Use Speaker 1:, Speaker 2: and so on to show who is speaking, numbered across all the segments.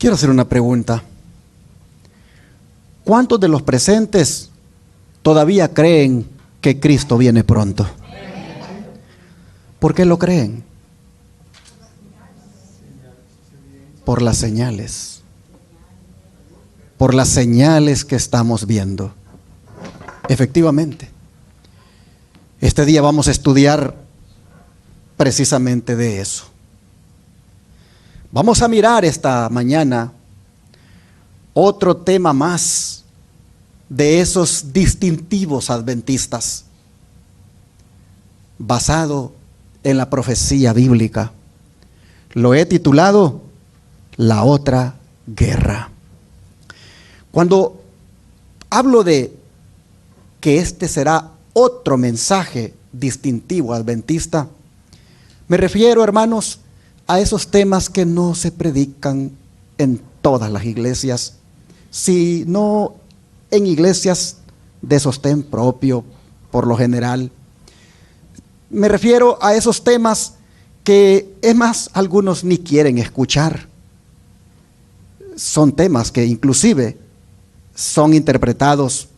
Speaker 1: Quiero hacer una pregunta. ¿Cuántos de los presentes todavía creen que Cristo viene pronto? ¿Por qué lo creen? Por las señales. Por las señales que estamos viendo. Efectivamente. Este día vamos a estudiar precisamente de eso. Vamos a mirar esta mañana otro tema más de esos distintivos adventistas, basado en la profecía bíblica. Lo he titulado La otra guerra. Cuando hablo de que este será otro mensaje distintivo adventista, me refiero, hermanos, a esos temas que no se predican en todas las iglesias, sino en iglesias de sostén propio, por lo general. Me refiero a esos temas que, es más, algunos ni quieren escuchar. Son temas que inclusive son interpretados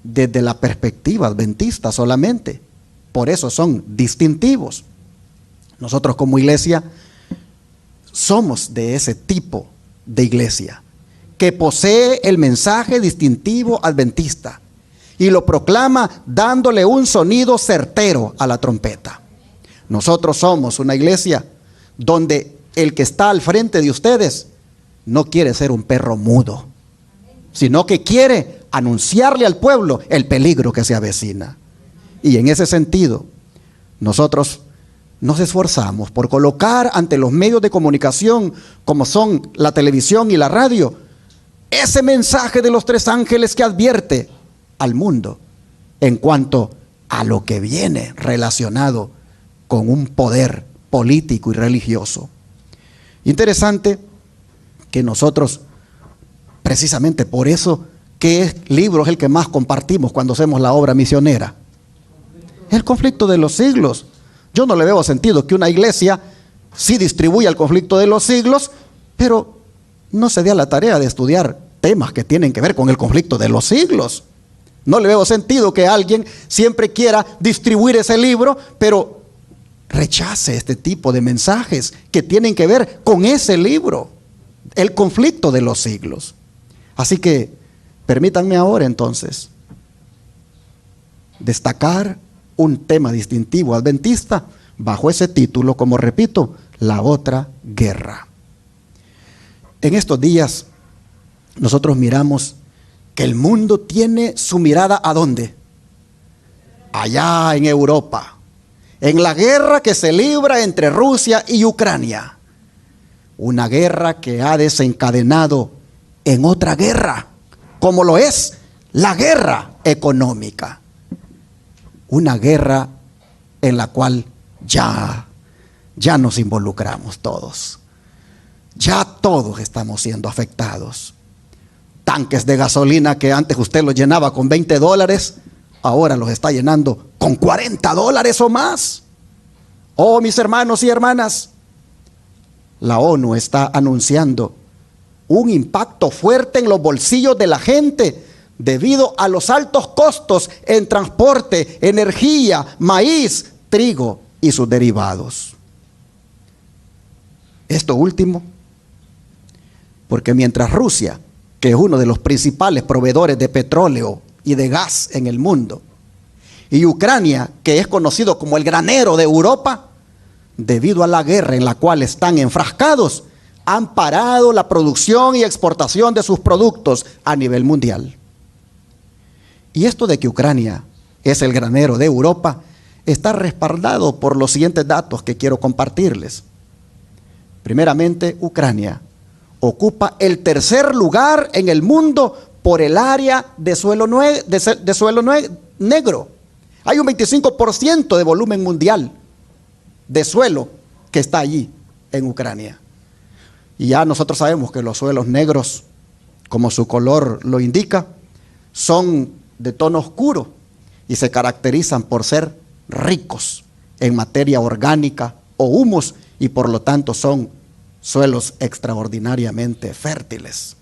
Speaker 1: desde la perspectiva adventista solamente. Por eso son distintivos. Nosotros como iglesia somos de ese tipo de iglesia que posee el mensaje distintivo adventista y lo proclama dándole un sonido certero a la trompeta. Nosotros somos una iglesia donde el que está al frente de ustedes no quiere ser un perro mudo, sino que quiere anunciarle al pueblo el peligro que se avecina. Y en ese sentido, nosotros nos esforzamos por colocar ante los medios de comunicación, como son la televisión y la radio, ese mensaje de los tres ángeles que advierte al mundo en cuanto a lo que viene relacionado con un poder político y religioso. Interesante que nosotros, precisamente por eso, ¿qué libro es el que más compartimos cuando hacemos la obra misionera? El conflicto de los siglos. Yo no le veo sentido que una iglesia sí distribuya el conflicto de los siglos, pero no se dé a la tarea de estudiar temas que tienen que ver con el conflicto de los siglos. No le veo sentido que alguien siempre quiera distribuir ese libro, pero rechace este tipo de mensajes que tienen que ver con ese libro, el conflicto de los siglos. Así que permítanme ahora entonces destacar un tema distintivo adventista bajo ese título, como repito, La otra guerra. En estos días nosotros miramos que el mundo tiene su mirada ¿a dónde? Allá en Europa, en la guerra que se libra entre Rusia y Ucrania. Una guerra que ha desencadenado en otra guerra, como lo es la guerra económica. Una guerra en la cual ya nos involucramos todos. Ya todos estamos siendo afectados. Tanques de gasolina que antes usted los llenaba con $20, ahora los está llenando con $40 o más. Oh, mis hermanos y hermanas, la ONU está anunciando un impacto fuerte en los bolsillos de la gente debido a los altos costos en transporte, energía, maíz, trigo y sus derivados. Esto último, porque mientras Rusia, que es uno de los principales proveedores de petróleo y de gas en el mundo, y Ucrania, que es conocido como el granero de Europa, debido a la guerra en la cual están enfrascados, han parado la producción y exportación de sus productos a nivel mundial. Y esto de que Ucrania es el granero de Europa está respaldado por los siguientes datos que quiero compartirles. Primeramente, Ucrania ocupa el tercer lugar en el mundo por el área de suelo negro. Hay un 25% de volumen mundial de suelo que está allí en Ucrania. Y ya nosotros sabemos que los suelos negros, como su color lo indica, son de tono oscuro y se caracterizan por ser ricos en materia orgánica o humus y por lo tanto son suelos extraordinariamente fértiles.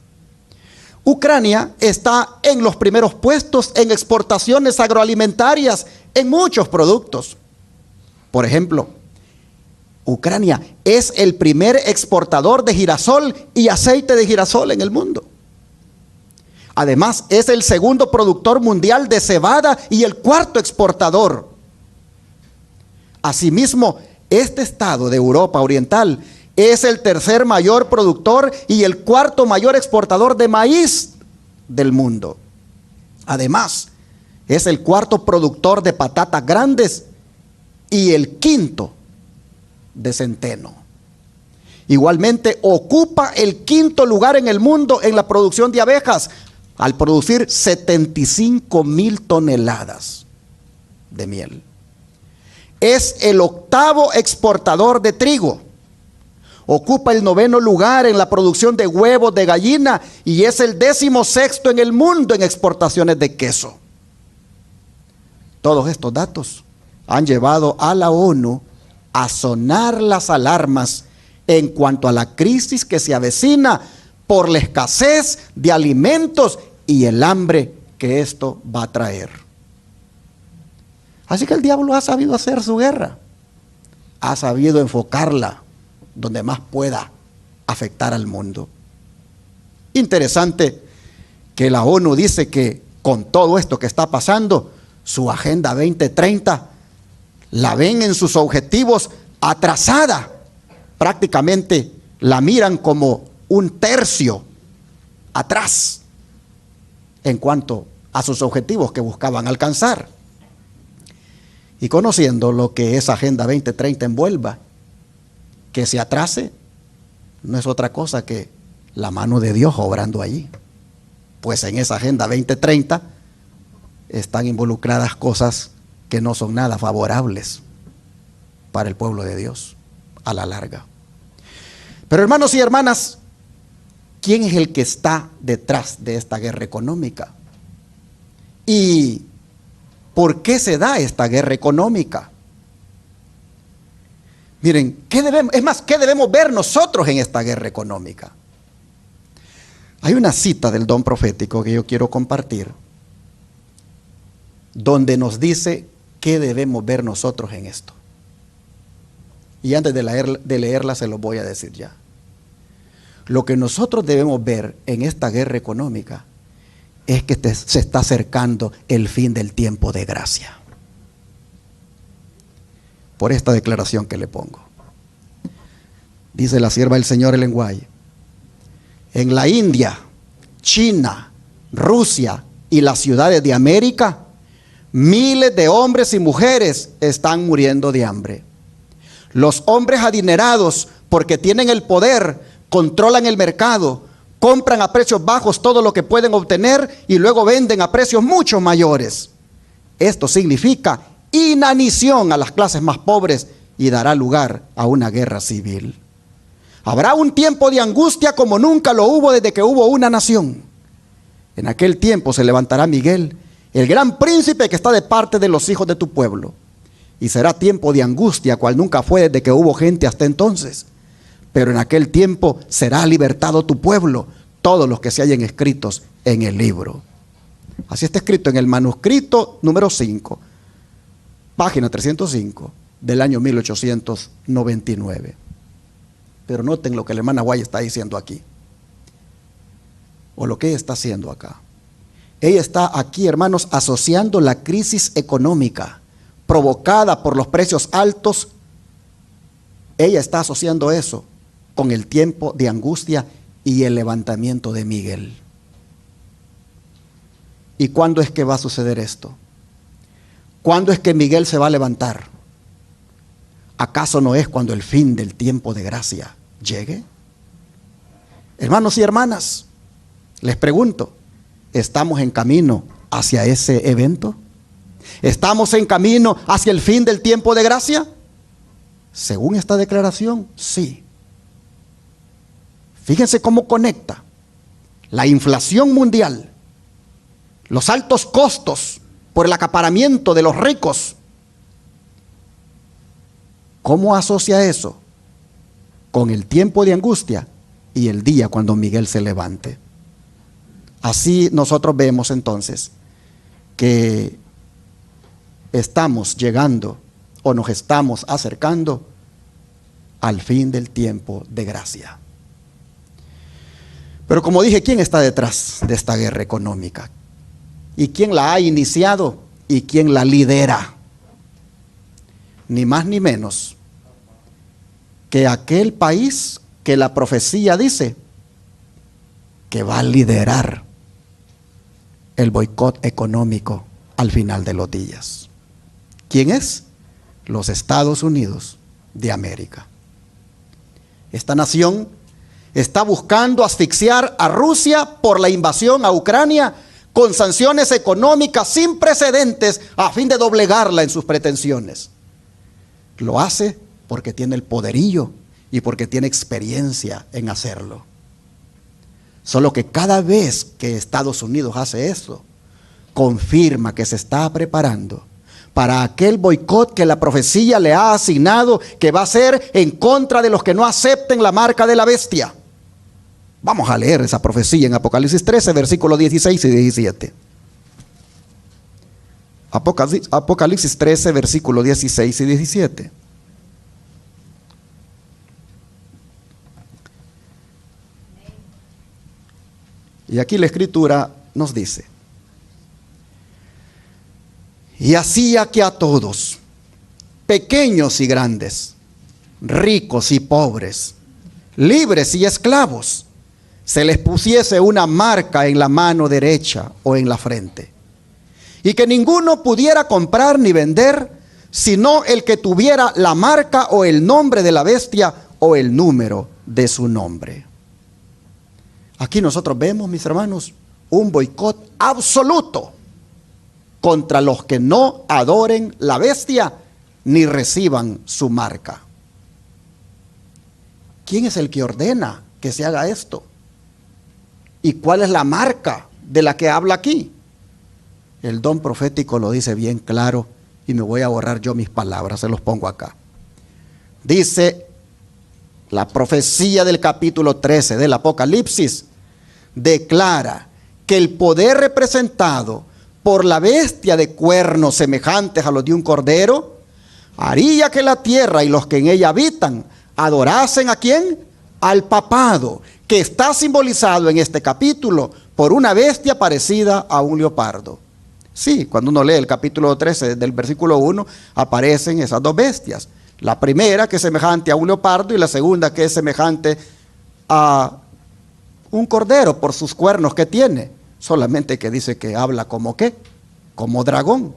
Speaker 1: Ucrania está en los primeros puestos en exportaciones agroalimentarias en muchos productos. Por ejemplo, Ucrania es el primer exportador de girasol y aceite de girasol en el mundo. Además, es el segundo productor mundial de cebada y el cuarto exportador. Asimismo, este estado de Europa Oriental es el tercer mayor productor y el cuarto mayor exportador de maíz del mundo. Además, es el cuarto productor de patatas grandes y el quinto de centeno. Igualmente, ocupa el quinto lugar en el mundo en la producción de abejas, al producir 75,000 toneladas de miel. Es el octavo exportador de trigo. Ocupa el 9º lugar en la producción de huevos de gallina y es el 16º en el mundo en exportaciones de queso. Todos estos datos han llevado a la ONU a sonar las alarmas en cuanto a la crisis que se avecina por la escasez de alimentos y el hambre que esto va a traer. Así que el diablo ha sabido hacer su guerra, ha sabido enfocarla donde más pueda afectar al mundo. Interesante que la ONU dice que con todo esto que está pasando, su Agenda 2030 la ven en sus objetivos atrasada. Prácticamente la miran como un tercio atrás en cuanto a sus objetivos que buscaban alcanzar. Y conociendo lo que esa Agenda 2030 envuelva, que se atrase, no es otra cosa que la mano de Dios obrando allí. Pues en esa Agenda 2030 están involucradas cosas que no son nada favorables para el pueblo de Dios a la larga. Pero hermanos y hermanas, ¿quién es el que está detrás de esta guerra económica? ¿Y por qué se da esta guerra económica? Miren, ¿qué debemos ver nosotros en esta guerra económica? Hay una cita del don profético que yo quiero compartir, donde nos dice qué debemos ver nosotros en esto. Y antes de leerla se los voy a decir ya. Lo que nosotros debemos ver en esta guerra económica es que se está acercando el fin del tiempo de gracia. Por esta declaración que le pongo. Dice la sierva del Señor Ellen White: en la India, China, Rusia y las ciudades de América, miles de hombres y mujeres están muriendo de hambre. Los hombres adinerados, porque tienen el poder, controlan el mercado, compran a precios bajos todo lo que pueden obtener y luego venden a precios mucho mayores. Esto significa inanición a las clases más pobres y dará lugar a una guerra civil. Habrá un tiempo de angustia como nunca lo hubo desde que hubo una nación. En aquel tiempo se levantará Miguel, el gran príncipe que está de parte de los hijos de tu pueblo. Y será tiempo de angustia cual nunca fue desde que hubo gente hasta entonces. Pero en aquel tiempo será libertado tu pueblo, todos los que se hallen escritos en el libro. Así está escrito en el manuscrito número 5, página 305 del año 1899. Pero noten lo que la hermana Guay está diciendo aquí, o lo que ella está haciendo acá. Ella está aquí, hermanos, asociando la crisis económica provocada por los precios altos. Ella está asociando eso con el tiempo de angustia y el levantamiento de Miguel. ¿Y cuándo es que va a suceder esto? ¿Cuándo es que Miguel se va a levantar? ¿Acaso no es cuando el fin del tiempo de gracia llegue? Hermanos y hermanas, les pregunto, ¿estamos en camino hacia ese evento? ¿Estamos en camino hacia el fin del tiempo de gracia? Según esta declaración, sí. Fíjense cómo conecta la inflación mundial, los altos costos por el acaparamiento de los ricos. ¿Cómo asocia eso con el tiempo de angustia y el día cuando Miguel se levante. Así nosotros vemos entonces que estamos llegando o nos estamos acercando al fin del tiempo de gracia. Pero como dije, ¿quién está detrás de esta guerra económica? ¿Y quién la ha iniciado? ¿Y quién la lidera? Ni más ni menos que aquel país que la profecía dice que va a liderar el boicot económico al final de los días. ¿Quién es? Los Estados Unidos de América. Esta nación está buscando asfixiar a Rusia por la invasión a Ucrania con sanciones económicas sin precedentes a fin de doblegarla en sus pretensiones. Lo hace porque tiene el poderío y porque tiene experiencia en hacerlo. Solo que cada vez que Estados Unidos hace eso, confirma que se está preparando para aquel boicot que la profecía le ha asignado, que va a ser en contra de los que no acepten la marca de la bestia. Vamos a leer esa profecía en Apocalipsis 13, versículos 16 y 17. Apocalipsis 13, versículos 16 y 17. Y aquí la Escritura nos dice: y hacía que a todos, pequeños y grandes, ricos y pobres, libres y esclavos, se les pusiese una marca en la mano derecha o en la frente, y que ninguno pudiera comprar ni vender, sino el que tuviera la marca o el nombre de la bestia o el número de su nombre. Aquí nosotros vemos, mis hermanos, un boicot absoluto contra los que no adoren la bestia ni reciban su marca. ¿Quién es el que ordena que se haga esto? ¿Y cuál es la marca de la que habla aquí? El don profético lo dice bien claro y me voy a borrar yo mis palabras, se los pongo acá. Dice la profecía del capítulo 13 del Apocalipsis, declara que el poder representado por la bestia de cuernos semejantes a los de un cordero haría que la tierra y los que en ella habitan adorasen ¿a quién? Al papado, que está simbolizado en este capítulo por una bestia parecida a un leopardo. Sí, cuando uno lee el capítulo 13 del versículo 1 aparecen esas dos bestias. La primera que es semejante a un leopardo y la segunda que es semejante a un cordero por sus cuernos que tiene. Solamente que dice que habla como ¿qué? Como dragón.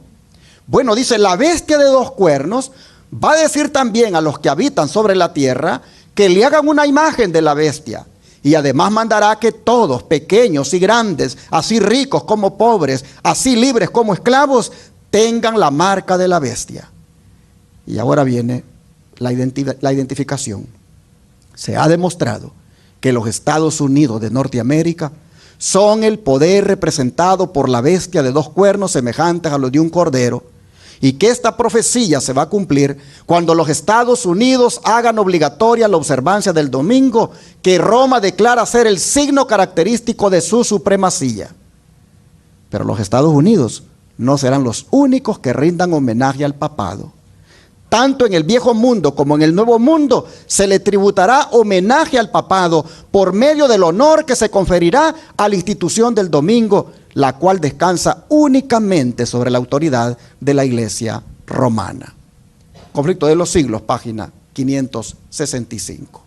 Speaker 1: Bueno, dice, la bestia de dos cuernos va a decir también a los que habitan sobre la tierra que le hagan una imagen de la bestia. Y además mandará que todos, pequeños y grandes, así ricos como pobres, así libres como esclavos, tengan la marca de la bestia. Y ahora viene la identificación. Se ha demostrado que los Estados Unidos de Norteamérica son el poder representado por la bestia de dos cuernos semejantes a los de un cordero, y que esta profecía se va a cumplir cuando los Estados Unidos hagan obligatoria la observancia del domingo, que Roma declara ser el signo característico de su supremacía. Pero los Estados Unidos no serán los únicos que rindan homenaje al papado. Tanto en el viejo mundo como en el nuevo mundo se le tributará homenaje al papado por medio del honor que se conferirá a la institución del domingo, la cual descansa únicamente sobre la autoridad de la Iglesia romana. Conflicto de los Siglos, página 565.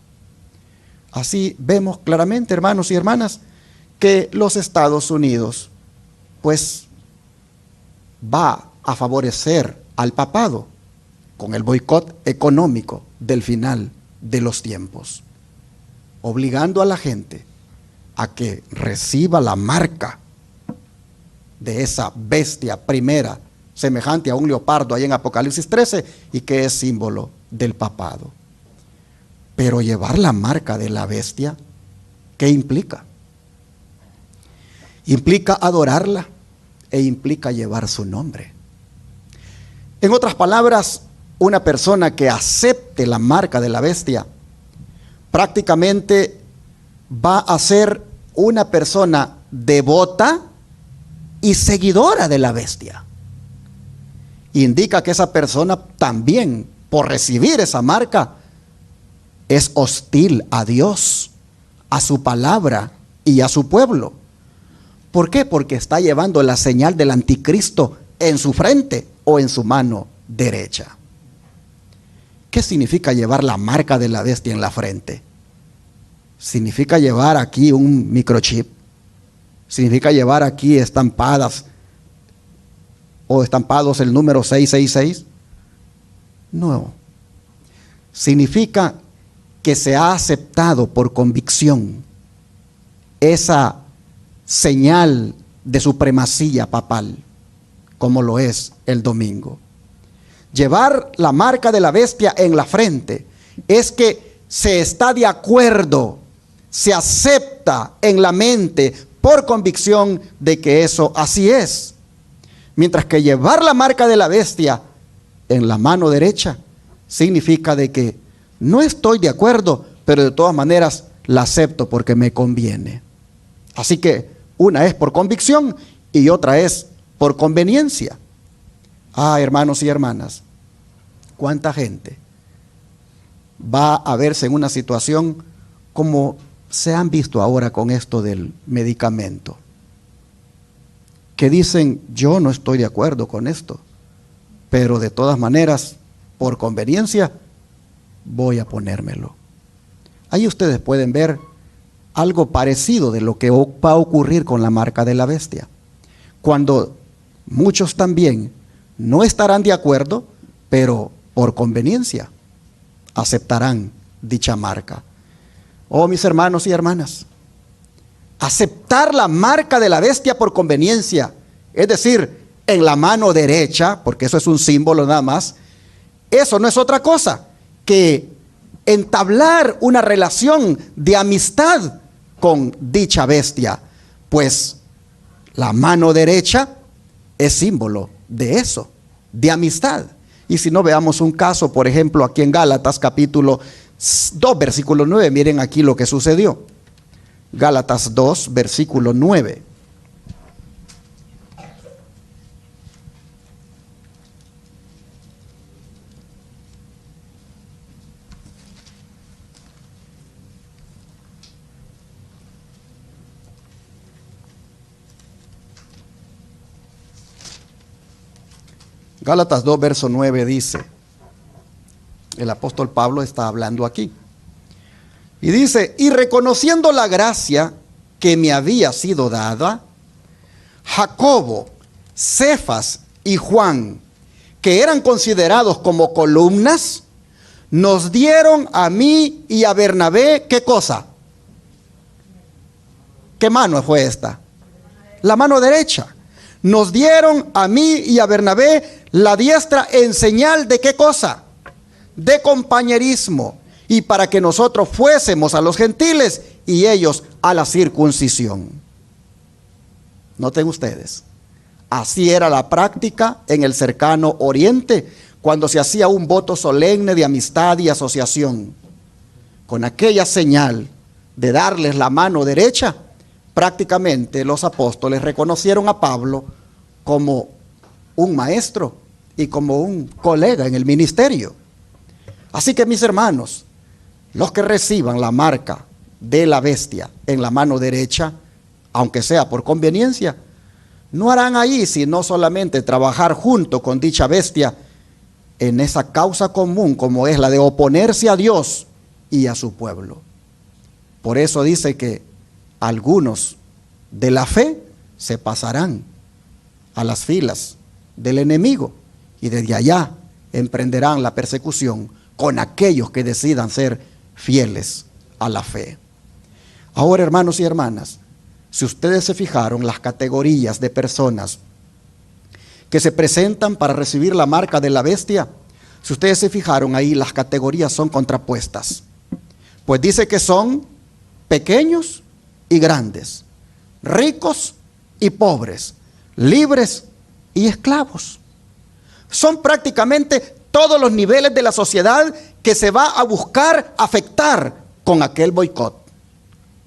Speaker 1: Así vemos claramente, hermanos y hermanas, que los Estados Unidos pues va a favorecer al papado con el boicot económico del final de los tiempos, obligando a la gente a que reciba la marca de esa bestia primera, semejante a un leopardo ahí en Apocalipsis 13, y que es símbolo del papado. Pero llevar la marca de la bestia, ¿qué implica? Implica adorarla e implica llevar su nombre. En otras palabras, una persona que acepte la marca de la bestia prácticamente va a ser una persona devota y seguidora de la bestia. Indica que esa persona también, por recibir esa marca, es hostil a Dios, a su palabra y a su pueblo. ¿Por qué? Porque está llevando la señal del anticristo en su frente o en su mano derecha. ¿Qué significa llevar la marca de la bestia en la frente? Significa llevar aquí un microchip. Significa llevar aquí estampadas o estampados el número 666. No. Significa que se ha aceptado por convicción esa señal de supremacía papal, como lo es el domingo. Llevar la marca de la bestia en la frente es que se está de acuerdo, se acepta en la mente por convicción de que eso así es. Mientras que llevar la marca de la bestia en la mano derecha significa de que no estoy de acuerdo, pero de todas maneras la acepto porque me conviene. Así que una es por convicción y otra es por conveniencia. Hermanos y hermanas, ¿cuánta gente va a verse en una situación como se han visto ahora con esto del medicamento? Que dicen, yo no estoy de acuerdo con esto, pero de todas maneras, por conveniencia, voy a ponérmelo. Ahí ustedes pueden ver algo parecido de lo que va a ocurrir con la marca de la bestia. Cuando muchos también no estarán de acuerdo, pero por conveniencia aceptarán dicha marca. Oh, mis hermanos y hermanas, aceptar la marca de la bestia por conveniencia, es decir, en la mano derecha, porque eso es un símbolo nada más, eso no es otra cosa que entablar una relación de amistad con dicha bestia, pues la mano derecha es símbolo de eso, de amistad. Y si no, veamos un caso, por ejemplo, aquí en Gálatas capítulo 2, versículo 9, miren aquí lo que sucedió. Gálatas 2, versículo 9. Gálatas 2, verso 9 dice, el apóstol Pablo está hablando aquí, y dice, y reconociendo la gracia que me había sido dada, Jacobo, Cefas y Juan, que eran considerados como columnas, nos dieron a mí y a Bernabé, ¿qué cosa? ¿Qué mano fue esta? La mano derecha. Nos dieron a mí y a Bernabé la diestra en señal de ¿qué cosa? De compañerismo, y para que nosotros fuésemos a los gentiles y ellos a la circuncisión. Noten ustedes, así era la práctica en el cercano oriente, cuando se hacía un voto solemne de amistad y asociación. Con aquella señal de darles la mano derecha, prácticamente los apóstoles reconocieron a Pablo como un maestro y como un colega en el ministerio. Así que, mis hermanos, los que reciban la marca de la bestia en la mano derecha, aunque sea por conveniencia, no harán ahí sino solamente trabajar junto con dicha bestia en esa causa común como es la de oponerse a Dios y a su pueblo. Por eso dice que algunos de la fe se pasarán a las filas del enemigo y desde allá emprenderán la persecución con aquellos que decidan ser fieles a la fe. Ahora, hermanos y hermanas, si ustedes se fijaron las categorías de personas que se presentan para recibir la marca de la bestia, si ustedes se fijaron ahí, las categorías son contrapuestas. Pues dice que son pequeños y grandes, ricos y pobres, libres y esclavos. Son prácticamente todos los niveles de la sociedad que se va a buscar afectar con aquel boicot,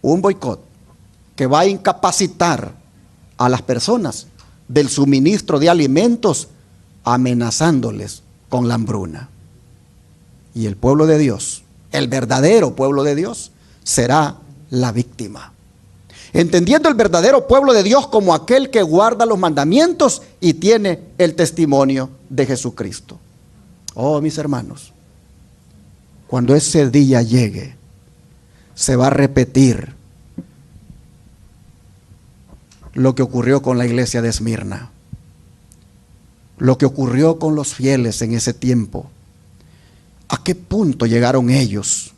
Speaker 1: un boicot que va a incapacitar a las personas del suministro de alimentos, amenazándoles con la hambruna. Y el pueblo de Dios, el verdadero pueblo de Dios, será la víctima. Entendiendo el verdadero pueblo de Dios como aquel que guarda los mandamientos y tiene el testimonio de Jesucristo. Oh, mis hermanos, cuando ese día llegue, se va a repetir lo que ocurrió con la iglesia de Esmirna, lo que ocurrió con los fieles en ese tiempo. ¿A qué punto llegaron ellos?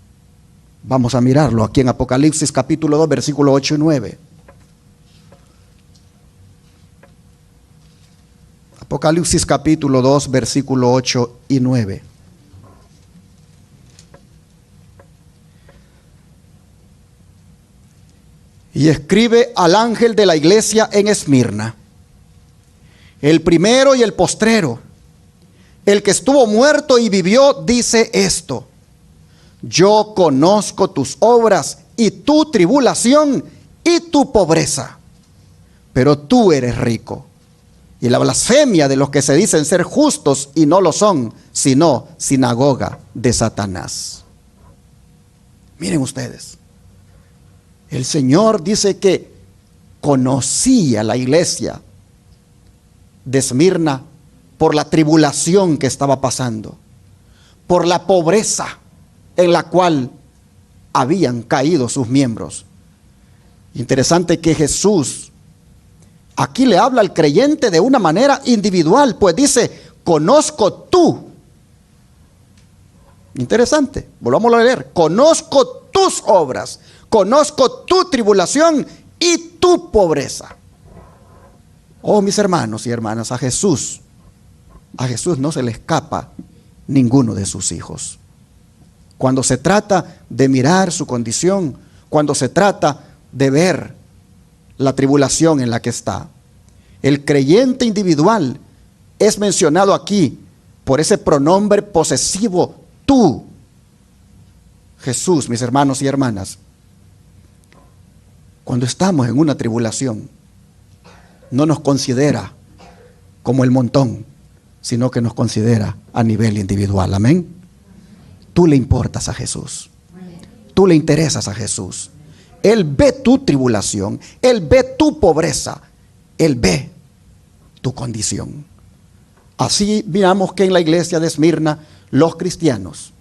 Speaker 1: Vamos a mirarlo aquí en Apocalipsis capítulo 2, versículos 8 y 9. Apocalipsis capítulo 2, versículo 8 y 9. Y escribe al ángel de la iglesia en Esmirna, el primero y el postrero, el que estuvo muerto y vivió, dice esto: yo conozco tus obras y tu tribulación y tu pobreza, pero tú eres rico, y la blasfemia de los que se dicen ser justos y no lo son, sino sinagoga de Satanás. Miren ustedes, el Señor dice que conocía la iglesia de Esmirna por la tribulación que estaba pasando, por la pobreza en la cual habían caído sus miembros. Interesante que Jesús aquí le habla al creyente de una manera individual, pues dice: conozco tú. Interesante, volvamos a leer: conozco tus obras, conozco tu tribulación y tu pobreza. Oh, mis hermanos y hermanas, a Jesús no se le escapa ninguno de sus hijos. Cuando se trata de mirar su condición, cuando se trata de ver la tribulación en la que está, el creyente individual es mencionado aquí por ese pronombre posesivo tú. Jesús, mis hermanos y hermanas, cuando estamos en una tribulación, no nos considera como el montón, sino que nos considera a nivel individual. Amén. Tú le importas a Jesús. Tú le interesas a Jesús. Él ve tu tribulación. Él ve tu pobreza. Él ve tu condición. Así miramos que en la iglesia de Esmirna, los cristianos,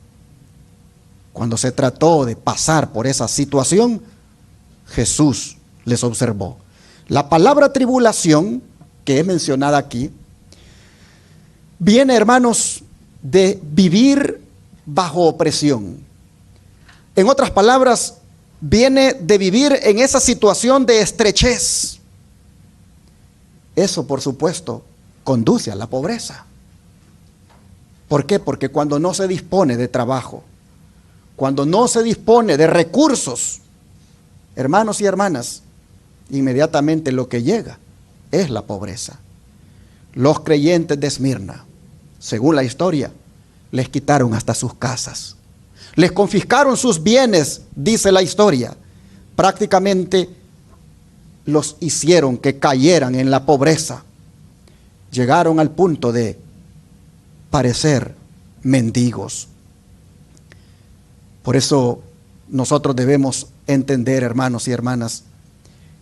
Speaker 1: cuando se trató de pasar por esa situación, Jesús les observó. La palabra tribulación, que es mencionada aquí, viene, hermanos, de vivir bajo opresión. En otras palabras, viene de vivir en esa situación de estrechez. Eso, por supuesto, conduce a la pobreza. ¿Por qué? Porque cuando no se dispone de trabajo, cuando no se dispone de recursos, hermanos y hermanas, inmediatamente lo que llega es la pobreza. Los creyentes de Esmirna, según la historia, les quitaron hasta sus casas, les confiscaron sus bienes, dice la historia. Prácticamente los hicieron que cayeran en la pobreza. Llegaron al punto de parecer mendigos. Por eso nosotros debemos entender, hermanos y hermanas,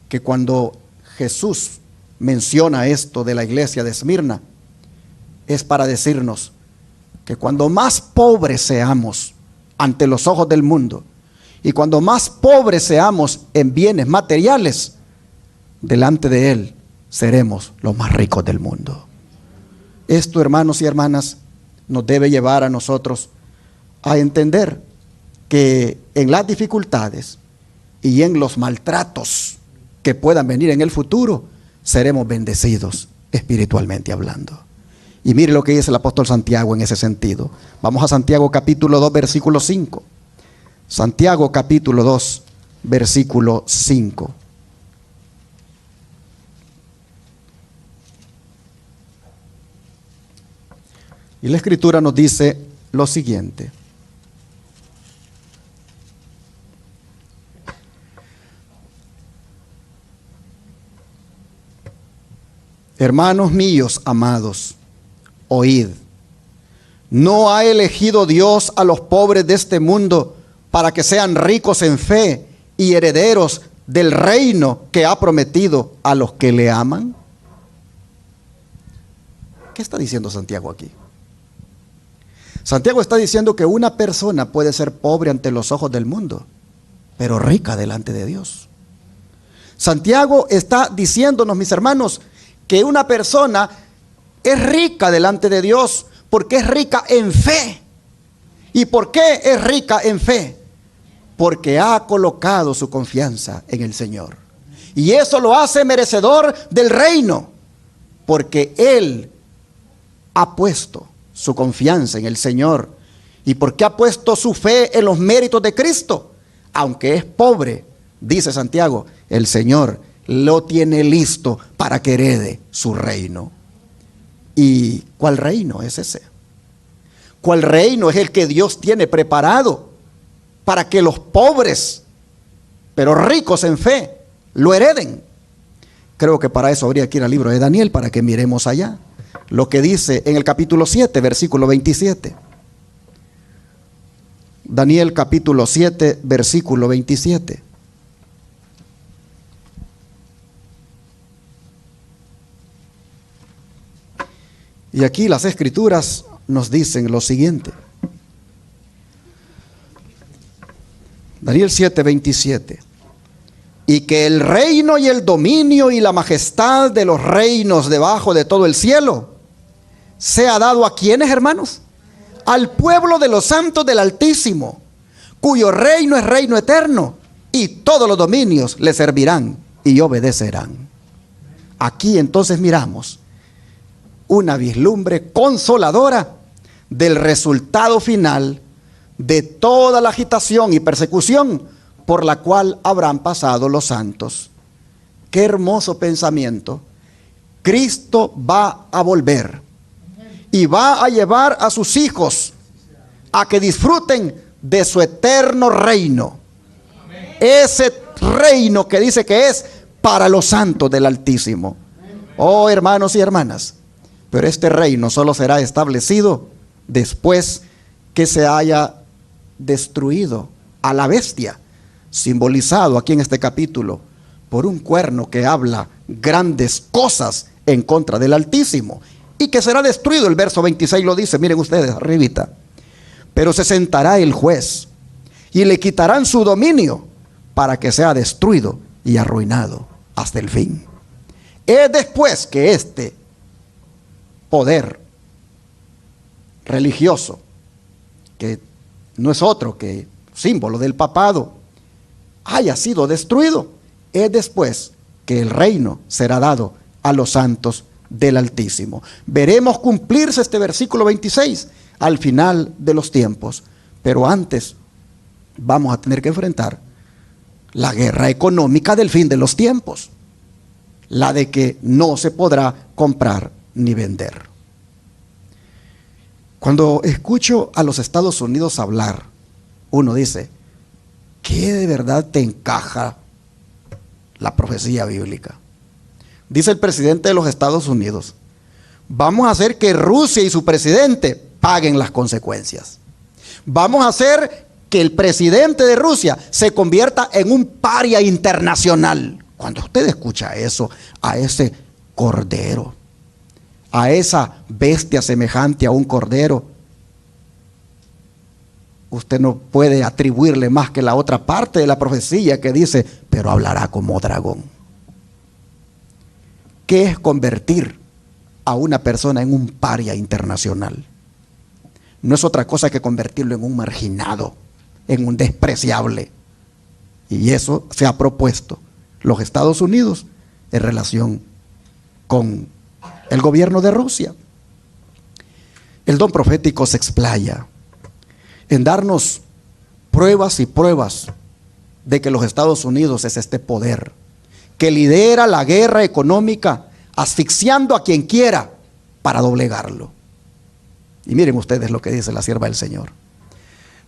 Speaker 1: que cuando Jesús menciona esto de la iglesia de Esmirna, es para decirnos que cuando más pobres seamos ante los ojos del mundo y cuando más pobres seamos en bienes materiales, delante de Él seremos los más ricos del mundo. Esto, hermanos y hermanas, nos debe llevar a nosotros a entender que en las dificultades y en los maltratos que puedan venir en el futuro, seremos bendecidos espiritualmente hablando. Y mire lo que dice el apóstol Santiago en ese sentido. Vamos a Santiago capítulo 2, versículo 5. Santiago capítulo 2, versículo 5. Y la escritura nos dice lo siguiente: Hermanos míos amados, oíd. ¿No ha elegido Dios a los pobres de este mundo para que sean ricos en fe y herederos del reino que ha prometido a los que le aman? ¿Qué está diciendo Santiago aquí? Santiago está diciendo que una persona puede ser pobre ante los ojos del mundo, pero rica delante de Dios. Santiago está diciéndonos, mis hermanos, que una persona es rica delante de Dios porque es rica en fe. ¿Y por qué es rica en fe? Porque ha colocado su confianza en el Señor. Y eso lo hace merecedor del reino, porque Él ha puesto su confianza en el Señor. ¿Y por qué ha puesto su fe en los méritos de Cristo? Aunque es pobre, dice Santiago, el Señor lo tiene listo para que herede su reino. ¿Y cuál reino es ese? ¿Cuál reino es el que Dios tiene preparado para que los pobres, pero ricos en fe, lo hereden? Creo que para eso habría que ir al libro de Daniel para que miremos allá lo que dice en el capítulo 7, versículo 27. Daniel capítulo 7, versículo 27. Y aquí las escrituras nos dicen lo siguiente. Daniel 7, 27. Y que el reino y el dominio y la majestad de los reinos debajo de todo el cielo sea dado a quienes, hermanos, al pueblo de los santos del Altísimo, cuyo reino es reino eterno, y todos los dominios le servirán y obedecerán. Aquí entonces miramos una vislumbre consoladora del resultado final de toda la agitación y persecución por la cual habrán pasado los santos. Qué hermoso pensamiento. Cristo va a volver y va a llevar a sus hijos a que disfruten de su eterno reino. Ese reino que dice que es para los santos del Altísimo. Oh, hermanos y hermanas, pero este reino solo será establecido después que se haya destruido a la bestia, simbolizado aquí en este capítulo por un cuerno que habla grandes cosas en contra del Altísimo, y que será destruido. El verso 26 lo dice, miren ustedes arribita. Pero se sentará el juez y le quitarán su dominio para que sea destruido y arruinado hasta el fin. Es después que este poder religioso, que no es otro que símbolo del papado, haya sido destruido, es después que el reino será dado a los santos del Altísimo. Veremos cumplirse este versículo 26 al final de los tiempos, pero antes vamos a tener que enfrentar la guerra económica del fin de los tiempos, la de que no se podrá comprar ni vender. Cuando escucho a los Estados Unidos hablar, uno dice, ¿qué de verdad te encaja la profecía bíblica? Dice el presidente de los Estados Unidos, vamos a hacer que Rusia y su presidente paguen las consecuencias. Vamos a hacer que el presidente de Rusia se convierta en un paria internacional. Cuando usted escucha eso, a ese cordero, a esa bestia semejante a un cordero, usted no puede atribuirle más que la otra parte de la profecía que dice, pero hablará como dragón. ¿Qué es convertir a una persona en un paria internacional? No es otra cosa que convertirlo en un marginado, en un despreciable. Y eso se ha propuesto los Estados Unidos en relación con el gobierno de Rusia. El don profético se explaya en darnos pruebas y pruebas de que los Estados Unidos es este poder que lidera la guerra económica, asfixiando a quien quiera para doblegarlo. Y miren ustedes lo que dice la sierva del Señor.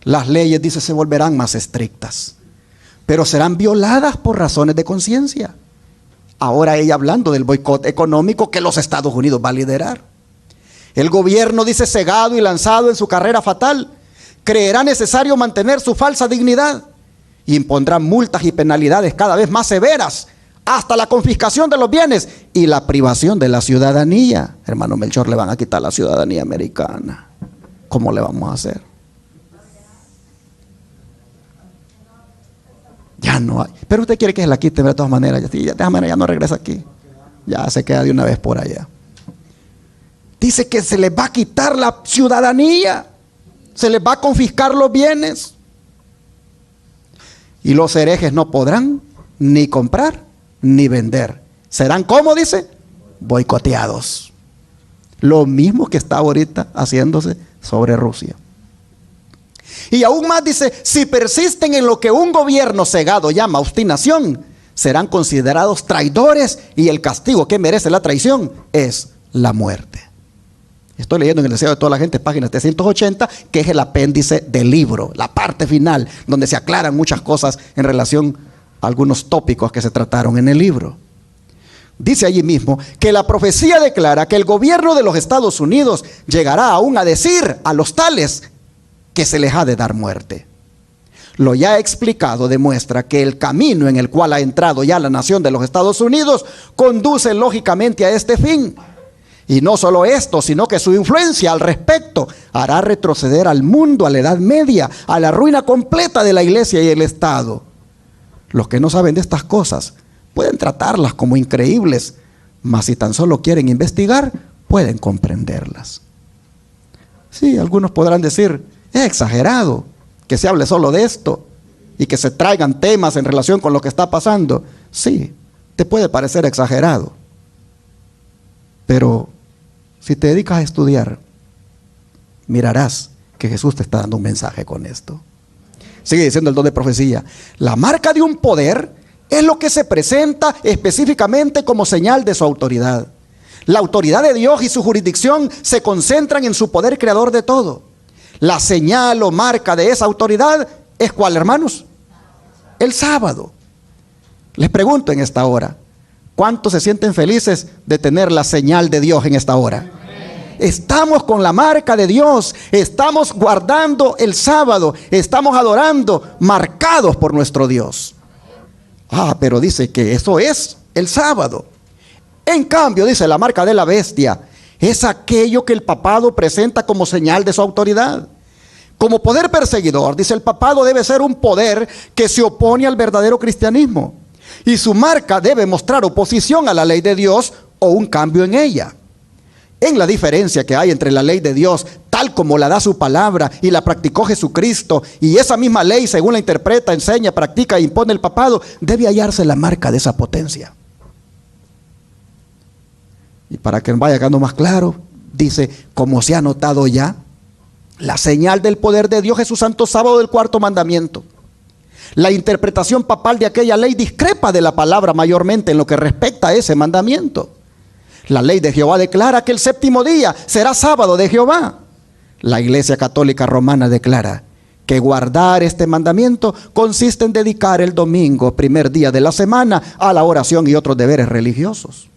Speaker 1: Las leyes, dice, se volverán más estrictas, pero serán violadas por razones de conciencia. Ahora ella hablando del boicot económico que los Estados Unidos va a liderar. El gobierno, dice, cegado y lanzado en su carrera fatal, creerá necesario mantener su falsa dignidad y impondrá multas y penalidades cada vez más severas, hasta la confiscación de los bienes y la privación de la ciudadanía. Hermano Melchor, le van a quitar la ciudadanía americana. ¿Cómo le vamos a hacer? Ya no hay. Pero usted quiere que se la quite de todas maneras. Ya no regresa aquí. Ya se queda de una vez por allá. Dice que se les va a quitar la ciudadanía. Se les va a confiscar los bienes. Y los herejes no podrán ni comprar ni vender. Serán, ¿cómo dice? Boicoteados. Lo mismo que está ahorita haciéndose sobre Rusia. Y aún más dice, si persisten en lo que un gobierno cegado llama obstinación, serán considerados traidores y el castigo que merece la traición es la muerte. Estoy leyendo en el Deseo de toda la gente, página 380, que es el apéndice del libro, la parte final, donde se aclaran muchas cosas en relación a algunos tópicos que se trataron en el libro. Dice allí mismo que la profecía declara que el gobierno de los Estados Unidos llegará aún a decir a los tales que se les ha de dar muerte. Lo ya explicado demuestra que el camino en el cual ha entrado ya la nación de los Estados Unidos conduce lógicamente a este fin. Y no solo esto, sino que su influencia al respecto hará retroceder al mundo, a la Edad Media, a la ruina completa de la iglesia y el Estado. Los que no saben de estas cosas pueden tratarlas como increíbles, mas si tan solo quieren investigar, pueden comprenderlas. Sí, algunos podrán decir, es exagerado que se hable solo de esto y que se traigan temas en relación con lo que está pasando. Sí, te puede parecer exagerado. Pero si te dedicas a estudiar, mirarás que Jesús te está dando un mensaje con esto. Sigue diciendo el don de profecía. La marca de un poder es lo que se presenta específicamente como señal de su autoridad. La autoridad de Dios y su jurisdicción se concentran en su poder creador de todo. La señal o marca de esa autoridad es ¿cuál, hermanos? El sábado. Les pregunto en esta hora, ¿cuántos se sienten felices de tener la señal de Dios en esta hora? Estamos con la marca de Dios, estamos guardando el sábado, estamos adorando, marcados por nuestro Dios. Pero dice que eso es el sábado. En cambio, dice, la marca de la bestia es aquello que el papado presenta como señal de su autoridad. Como poder perseguidor, dice, el papado debe ser un poder que se opone al verdadero cristianismo. Y su marca debe mostrar oposición a la ley de Dios o un cambio en ella. En la diferencia que hay entre la ley de Dios, tal como la da su palabra y la practicó Jesucristo, y esa misma ley, según la interpreta, enseña, practica e impone el papado, debe hallarse la marca de esa potencia. Y para que vaya quedando más claro, dice, como se ha notado ya, la señal del poder de Dios es su santo sábado del cuarto mandamiento. La interpretación papal de aquella ley discrepa de la palabra mayormente en lo que respecta a ese mandamiento. La ley de Jehová declara que el séptimo día será sábado de Jehová. La Iglesia Católica Romana declara que guardar este mandamiento consiste en dedicar el domingo, primer día de la semana, a la oración y otros deberes religiosos.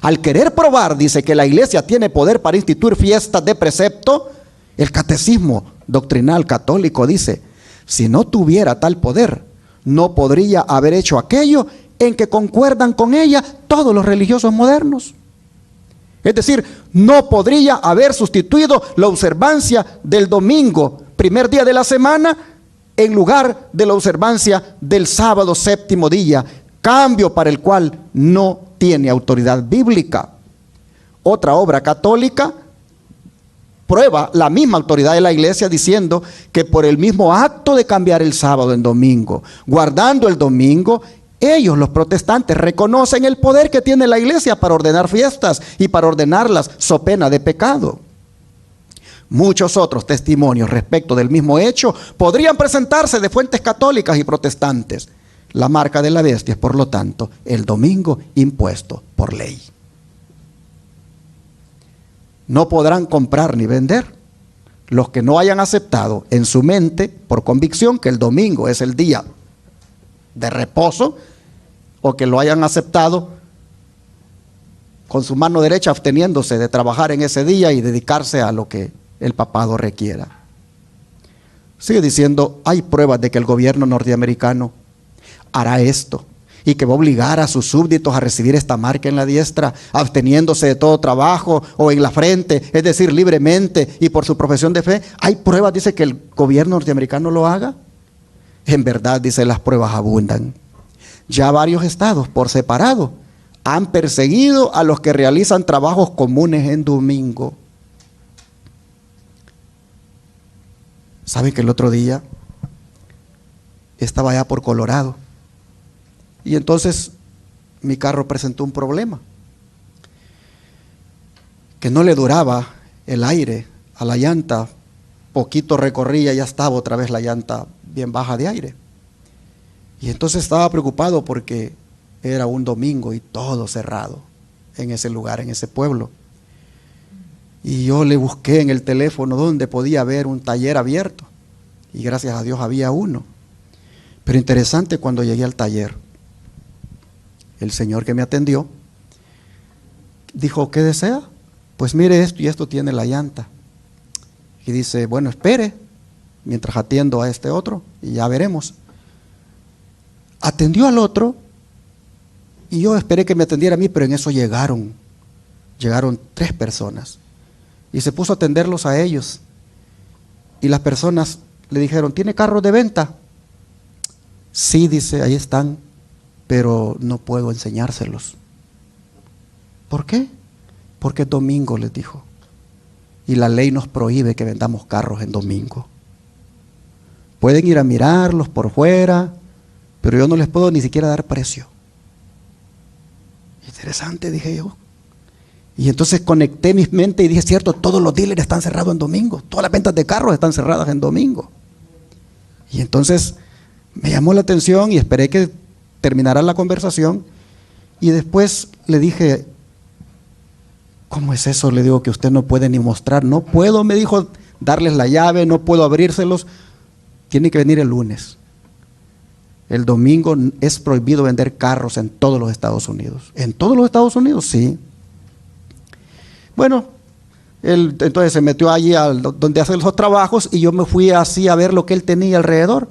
Speaker 1: Al querer probar, dice, que la Iglesia tiene poder para instituir fiestas de precepto, el catecismo doctrinal católico dice, si no tuviera tal poder, no podría haber hecho aquello en que concuerdan con ella todos los religiosos modernos. Es decir, no podría haber sustituido la observancia del domingo, primer día de la semana, en lugar de la observancia del sábado, séptimo día, cambio para el cual no tiene autoridad bíblica. Otra obra católica prueba la misma autoridad de la iglesia diciendo que por el mismo acto de cambiar el sábado en domingo, guardando el domingo, ellos, los protestantes, reconocen el poder que tiene la iglesia para ordenar fiestas y para ordenarlas so pena de pecado. Muchos otros testimonios respecto del mismo hecho podrían presentarse de fuentes católicas y protestantes. La marca de la bestia es, por lo tanto, el domingo impuesto por ley. No podrán comprar ni vender los que no hayan aceptado en su mente, por convicción, que el domingo es el día de reposo, o que lo hayan aceptado con su mano derecha, absteniéndose de trabajar en ese día y dedicarse a lo que el papado requiera. Sigue diciendo, hay pruebas de que el gobierno norteamericano hará esto y que va a obligar a sus súbditos a recibir esta marca en la diestra, absteniéndose de todo trabajo o en la frente, es decir, libremente y por su profesión de fe. ¿Hay pruebas, dice, que el gobierno norteamericano lo haga? En verdad, dice, las pruebas abundan. Ya varios estados por separado han perseguido a los que realizan trabajos comunes en domingo. ¿Saben que el otro día estaba allá por Colorado? Y entonces mi carro presentó un problema, que no le duraba el aire a la llanta, poquito recorría y ya estaba otra vez la llanta bien baja de aire. Y entonces estaba preocupado porque era un domingo y todo cerrado en ese lugar, en ese pueblo. Y yo le busqué en el teléfono donde podía haber un taller abierto, y gracias a Dios había uno. Pero interesante, cuando llegué al taller, el señor que me atendió dijo, ¿qué desea? Pues mire, esto y esto tiene la llanta. Y dice, bueno, espere mientras atiendo a este otro y ya veremos. Atendió al otro y yo esperé que me atendiera a mí, pero en eso llegaron 3 personas y se puso a atenderlos a ellos. Y las personas le dijeron, ¿tiene carros de venta? Sí, dice, ahí están, pero no puedo enseñárselos. ¿Por qué? Porque es domingo, les dijo, y la ley nos prohíbe que vendamos carros en domingo. Pueden ir a mirarlos por fuera, pero yo no les puedo ni siquiera dar precio. Interesante, dije yo. Y entonces conecté mi mente y dije, cierto, todos los dealers están cerrados en domingo, todas las ventas de carros están cerradas en domingo. Y entonces me llamó la atención y esperé que terminara la conversación, y después le dije, ¿cómo es eso? Le digo, que usted no puede ni mostrar. No puedo, me dijo, darles la llave, no puedo abrírselos, tiene que venir el lunes. El domingo es prohibido vender carros en todos los Estados Unidos. ¿En todos los Estados Unidos? Sí. Bueno, él entonces se metió allí donde hace los trabajos, y yo me fui así a ver lo que él tenía alrededor.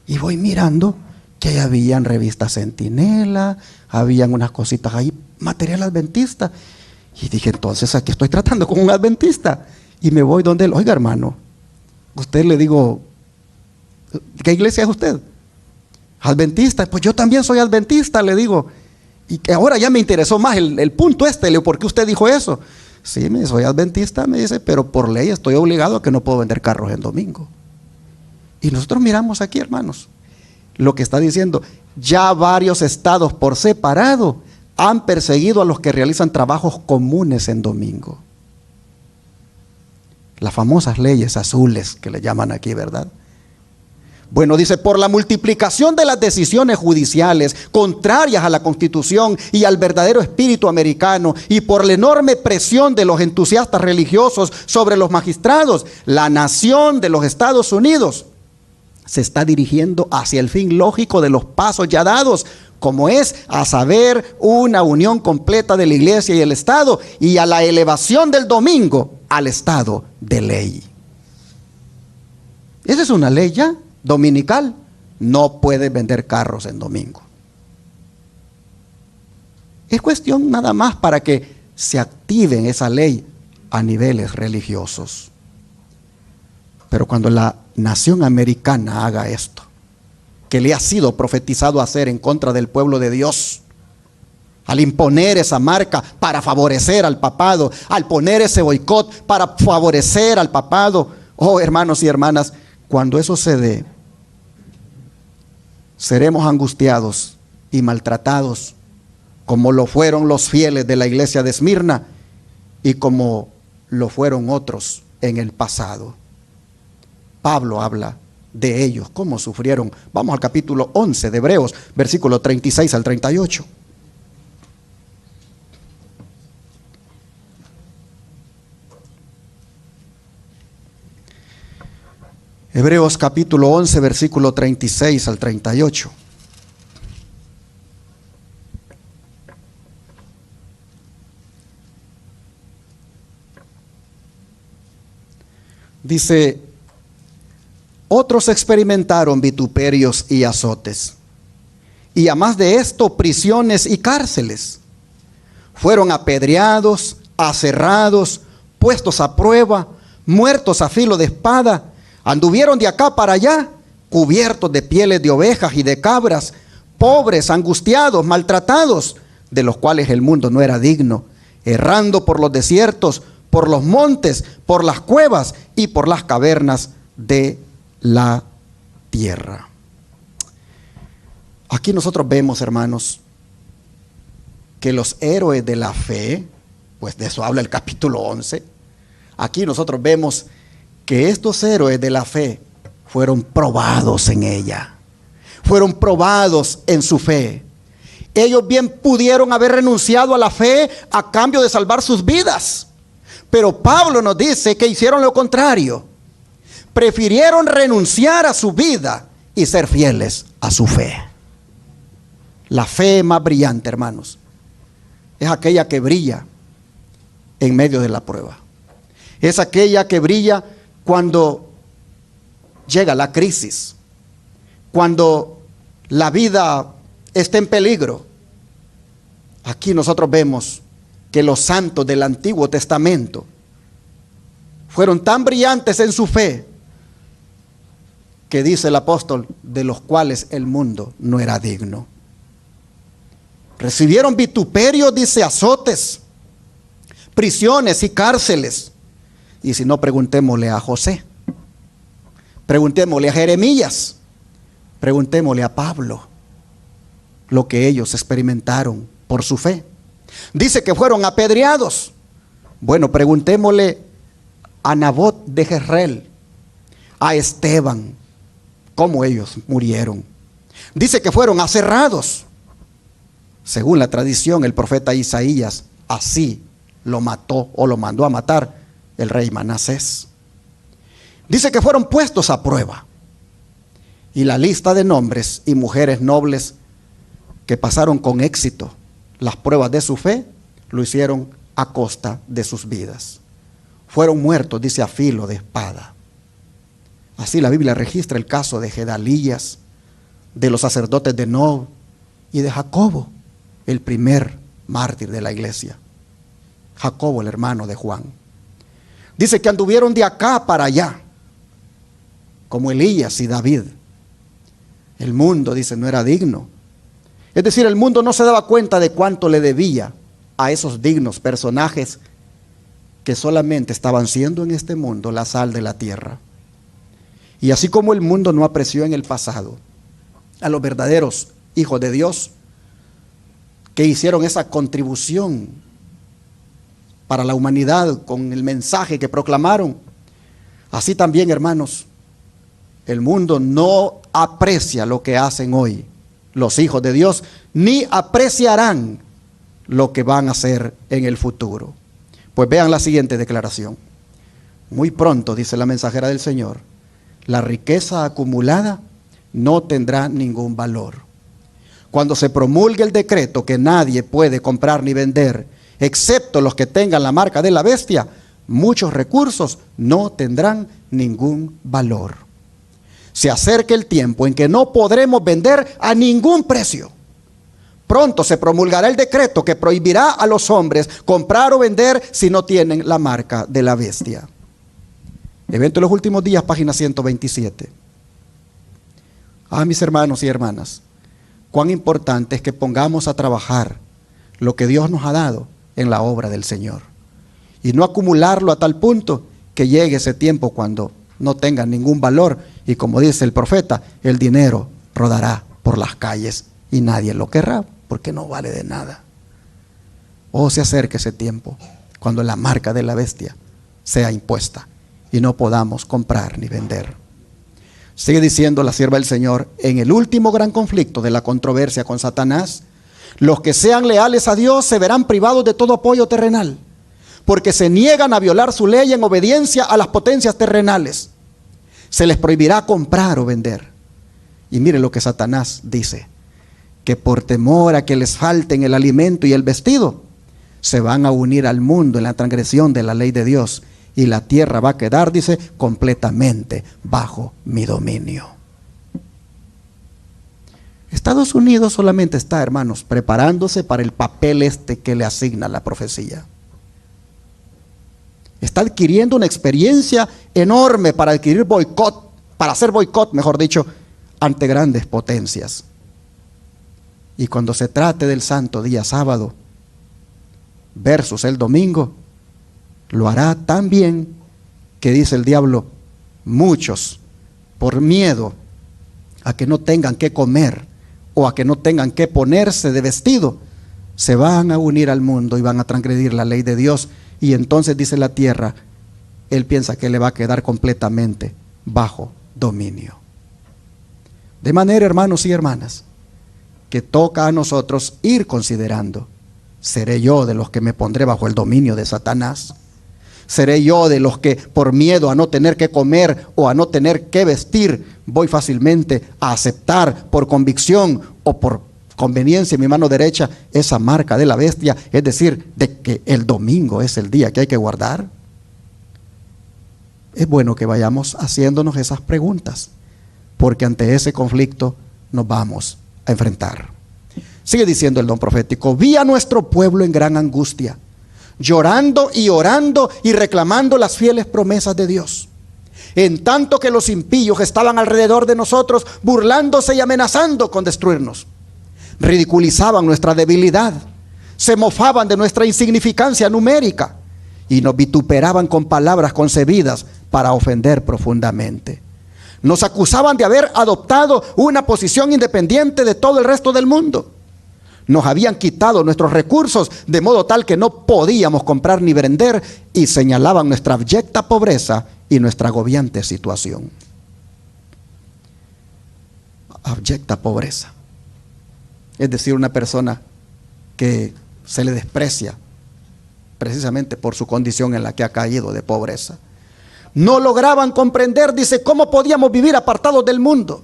Speaker 1: Y voy mirando que ahí habían revistas Centinela, habían unas cositas ahí, material adventista. Y dije, entonces aquí estoy tratando con un adventista. Y me voy donde él, oiga hermano, usted, le digo, ¿qué iglesia es usted? Adventista. Pues yo también soy adventista, le digo. Y que ahora ya me interesó más el punto le digo, ¿por qué usted dijo eso? Sí, soy adventista, me dice, pero por ley estoy obligado a que no puedo vender carros en domingo. Y nosotros miramos aquí, hermanos, lo que está diciendo, ya varios estados por separado han perseguido a los que realizan trabajos comunes en domingo. Las famosas leyes azules que le llaman aquí, ¿verdad? Bueno, dice, por la multiplicación de las decisiones judiciales contrarias a la Constitución y al verdadero espíritu americano, y por la enorme presión de los entusiastas religiosos sobre los magistrados, la nación de los Estados Unidos se está dirigiendo hacia el fin lógico de los pasos ya dados, como es, a saber, una unión completa de la iglesia y el Estado, y a la elevación del domingo al estado de ley. Esa es una ley ya dominical. No puede vender carros en domingo. Es cuestión nada más para que se active esa ley a niveles religiosos. Pero cuando la nación americana haga esto, que le ha sido profetizado hacer en contra del pueblo de Dios, al imponer esa marca para favorecer al papado, al poner ese boicot para favorecer al papado, oh hermanos y hermanas, cuando eso se dé, seremos angustiados y maltratados, como lo fueron los fieles de la iglesia de Esmirna y como lo fueron otros en el pasado. Pablo habla de ellos, cómo sufrieron. Vamos al capítulo 11 de Hebreos, versículo 36 al 38. Hebreos capítulo 11, versículo 36 al 38. Dice, otros experimentaron vituperios y azotes, y a más de esto, prisiones y cárceles. Fueron apedreados, aserrados, puestos a prueba, muertos a filo de espada, anduvieron de acá para allá, cubiertos de pieles de ovejas y de cabras, pobres, angustiados, maltratados, de los cuales el mundo no era digno, errando por los desiertos, por los montes, por las cuevas y por las cavernas de la tierra. Aquí nosotros vemos, hermanos, que los héroes de la fe, pues de eso habla el capítulo 11, aquí nosotros vemos que estos héroes de la fe fueron probados en ella, fueron probados en su fe. Ellos bien pudieron haber renunciado a la fe a cambio de salvar sus vidas, pero Pablo nos dice que hicieron lo contrario. Prefirieron renunciar a su vida y ser fieles a su fe. La fe más brillante, hermanos, es aquella que brilla en medio de la prueba. Es aquella que brilla cuando llega la crisis, cuando la vida está en peligro. Aquí nosotros vemos que los santos del Antiguo Testamento fueron tan brillantes en su fe que dice el apóstol, de los cuales el mundo no era digno. Recibieron vituperios, dice, azotes, prisiones y cárceles. Y si no, preguntémosle a José, preguntémosle a Jeremías, preguntémosle a Pablo lo que ellos experimentaron por su fe. Dice que fueron apedreados. Bueno, preguntémosle a Nabot de Jezreel, a Esteban, cómo ellos murieron. Dice que fueron aserrados. Según la tradición, el profeta Isaías así lo mató o lo mandó a matar el rey Manasés. Dice que fueron puestos a prueba. Y la lista de nombres y mujeres nobles que pasaron con éxito las pruebas de su fe, lo hicieron a costa de sus vidas. Fueron muertos, dice, a filo de espada. Así la Biblia registra el caso de Gedalías, de los sacerdotes de Nob y de Jacobo, el primer mártir de la iglesia. Jacobo, el hermano de Juan. Dice que anduvieron de acá para allá, como Elías y David. El mundo, dice, no era digno. Es decir, el mundo no se daba cuenta de cuánto le debía a esos dignos personajes que solamente estaban siendo en este mundo la sal de la tierra. Y así como el mundo no apreció en el pasado a los verdaderos hijos de Dios que hicieron esa contribución para la humanidad con el mensaje que proclamaron, así también, hermanos, el mundo no aprecia lo que hacen hoy los hijos de Dios, ni apreciarán lo que van a hacer en el futuro. Pues vean la siguiente declaración. Muy pronto, dice la mensajera del Señor, la riqueza acumulada no tendrá ningún valor. Cuando se promulgue el decreto que nadie puede comprar ni vender, excepto los que tengan la marca de la bestia, muchos recursos no tendrán ningún valor. Se acerca el tiempo en que no podremos vender a ningún precio. Pronto se promulgará el decreto que prohibirá a los hombres comprar o vender si no tienen la marca de la bestia. Evento de los últimos días, página 127. Mis hermanos y hermanas, cuán importante es que pongamos a trabajar lo que Dios nos ha dado en la obra del Señor. Y no acumularlo a tal punto que llegue ese tiempo cuando no tenga ningún valor. Y como dice el profeta, el dinero rodará por las calles y nadie lo querrá porque no vale de nada. Se acerca ese tiempo cuando la marca de la bestia sea impuesta y no podamos comprar ni vender. Sigue diciendo la sierva del Señor, en el último gran conflicto de la controversia con Satanás, los que sean leales a Dios se verán privados de todo apoyo terrenal, porque se niegan a violar su ley en obediencia a las potencias terrenales. Se les prohibirá comprar o vender. Y mire lo que Satanás dice, que por temor a que les falten el alimento y el vestido, se van a unir al mundo en la transgresión de la ley de Dios y la tierra va a quedar, dice, completamente bajo mi dominio. Estados Unidos solamente está, hermanos, preparándose para el papel que le asigna la profecía. Está adquiriendo una experiencia enorme para adquirir boicot, para hacer boicot, mejor dicho, ante grandes potencias. Y cuando se trate del santo día sábado versus el domingo, lo hará tan bien que, dice el diablo, muchos, por miedo a que no tengan que comer o a que no tengan que ponerse de vestido, se van a unir al mundo y van a transgredir la ley de Dios. Y entonces, dice la tierra, él piensa que le va a quedar completamente bajo dominio. De manera, hermanos y hermanas, que toca a nosotros ir considerando: ¿seré yo de los que me pondré bajo el dominio de Satanás? ¿Seré yo de los que, por miedo a no tener que comer o a no tener que vestir, voy fácilmente a aceptar por convicción o por conveniencia en mi mano derecha esa marca de la bestia? Es decir, de que el domingo es el día que hay que guardar. Es bueno que vayamos haciéndonos esas preguntas, porque ante ese conflicto nos vamos a enfrentar. Sigue diciendo el don profético: vi a nuestro pueblo en gran angustia, llorando y orando y reclamando las fieles promesas de Dios, en tanto que los impíos estaban alrededor de nosotros, burlándose y amenazando con destruirnos. Ridiculizaban nuestra debilidad, se mofaban de nuestra insignificancia numérica y nos vituperaban con palabras concebidas para ofender profundamente. Nos acusaban de haber adoptado una posición independiente de todo el resto del mundo. Nos habían quitado nuestros recursos de modo tal que no podíamos comprar ni vender, y señalaban nuestra abyecta pobreza y nuestra agobiante situación. Abyecta pobreza. Es decir, una persona que se le desprecia precisamente por su condición en la que ha caído de pobreza. No lograban comprender, dice, cómo podíamos vivir apartados del mundo.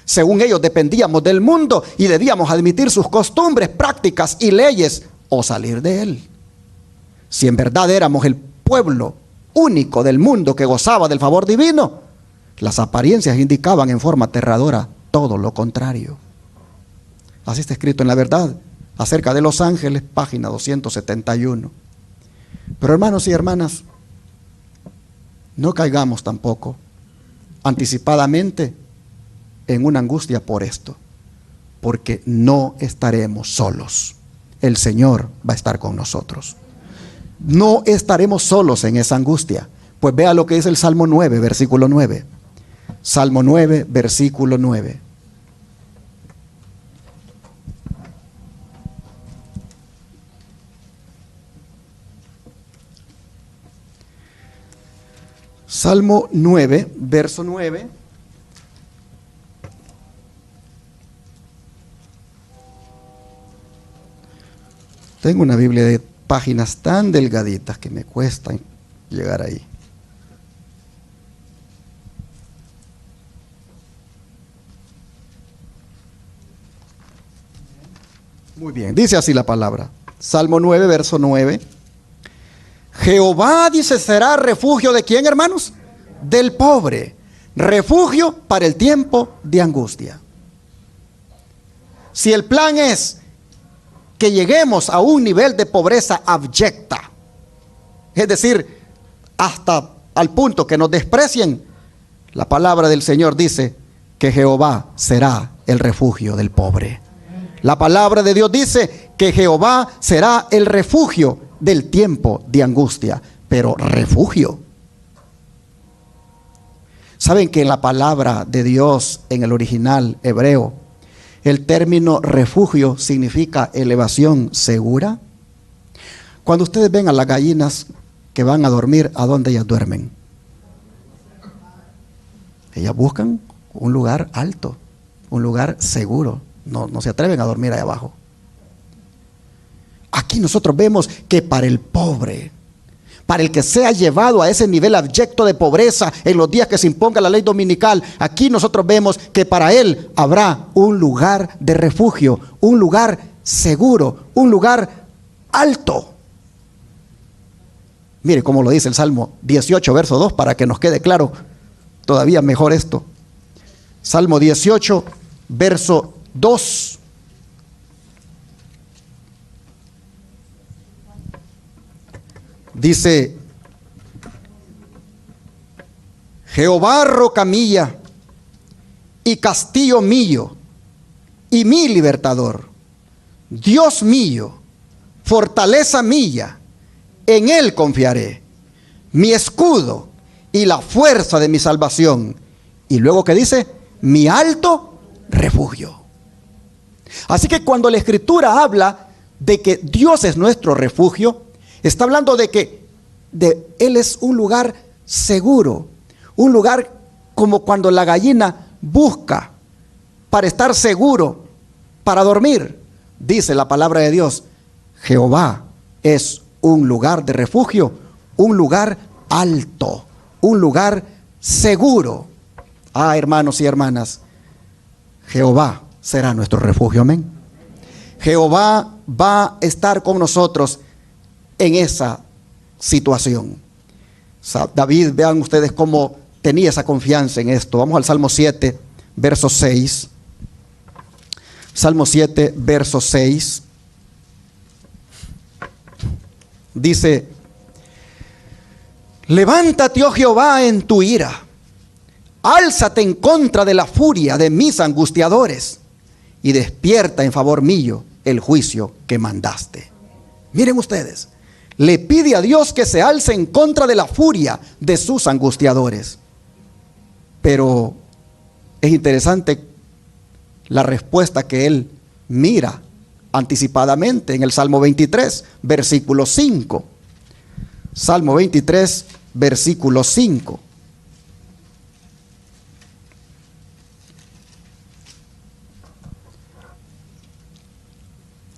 Speaker 1: Según ellos, dependíamos del mundo y debíamos admitir sus costumbres, prácticas y leyes o salir de él. Si en verdad éramos el pueblo único del mundo que gozaba del favor divino, las apariencias indicaban en forma aterradora todo lo contrario. Así está escrito en La Verdad acerca de los ángeles, página 271. Pero, hermanos y hermanas, no caigamos tampoco anticipadamente en una angustia por esto, porque no estaremos solos. El Señor va a estar con nosotros. No estaremos solos en esa angustia. Pues vea lo que dice el Salmo 9, versículo 9. Salmo 9, versículo 9. Salmo 9, verso 9. Tengo una Biblia de páginas tan delgaditas que me cuesta llegar ahí. Muy bien, dice así la palabra. Salmo 9, verso 9. Jehová, dice, será refugio de ¿quién, hermanos? Del pobre, refugio para el tiempo de angustia. Si el plan es que lleguemos a un nivel de pobreza abyecta, es decir, hasta al punto que nos desprecien, la palabra del Señor dice que Jehová será el refugio del pobre. La palabra de Dios dice que Jehová será el refugio del tiempo de angustia, pero refugio. ¿Saben que en la palabra de Dios, en el original hebreo, el término refugio significa elevación segura? Cuando ustedes ven a las gallinas que van a dormir, ¿a dónde ellas duermen? Ellas buscan un lugar alto, un lugar seguro. No se atreven a dormir ahí abajo. Aquí nosotros vemos que para el pobre, para el que sea llevado a ese nivel abyecto de pobreza en los días que se imponga la ley dominical, aquí nosotros vemos que para él habrá un lugar de refugio, un lugar seguro, un lugar alto. Mire cómo lo dice el Salmo 18, verso 2, para que nos quede claro todavía mejor esto. Salmo 18, verso 2. Dice: Jehová, roca mía y castillo mío y mi libertador, Dios mío, fortaleza mía, en él confiaré, mi escudo y la fuerza de mi salvación. Y luego que dice, mi alto refugio. Así que cuando la Escritura habla de que Dios es nuestro refugio, está hablando de que Él es un lugar seguro, un lugar como cuando la gallina busca para estar seguro, para dormir. Dice la palabra de Dios, Jehová es un lugar de refugio, un lugar alto, un lugar seguro. Ah, hermanos y hermanas, Jehová será nuestro refugio, amén. Jehová va a estar con nosotros en esa situación. David, vean ustedes cómo tenía esa confianza en esto. Vamos al Salmo 7, verso 6. Salmo 7, verso 6. Dice: levántate, oh Jehová, en tu ira. Álzate en contra de la furia de mis angustiadores y despierta en favor mío el juicio que mandaste. Miren ustedes, le pide a Dios que se alce en contra de la furia de sus angustiadores. Pero es interesante la respuesta que él mira anticipadamente en el Salmo 23, versículo 5. Salmo 23, versículo 5.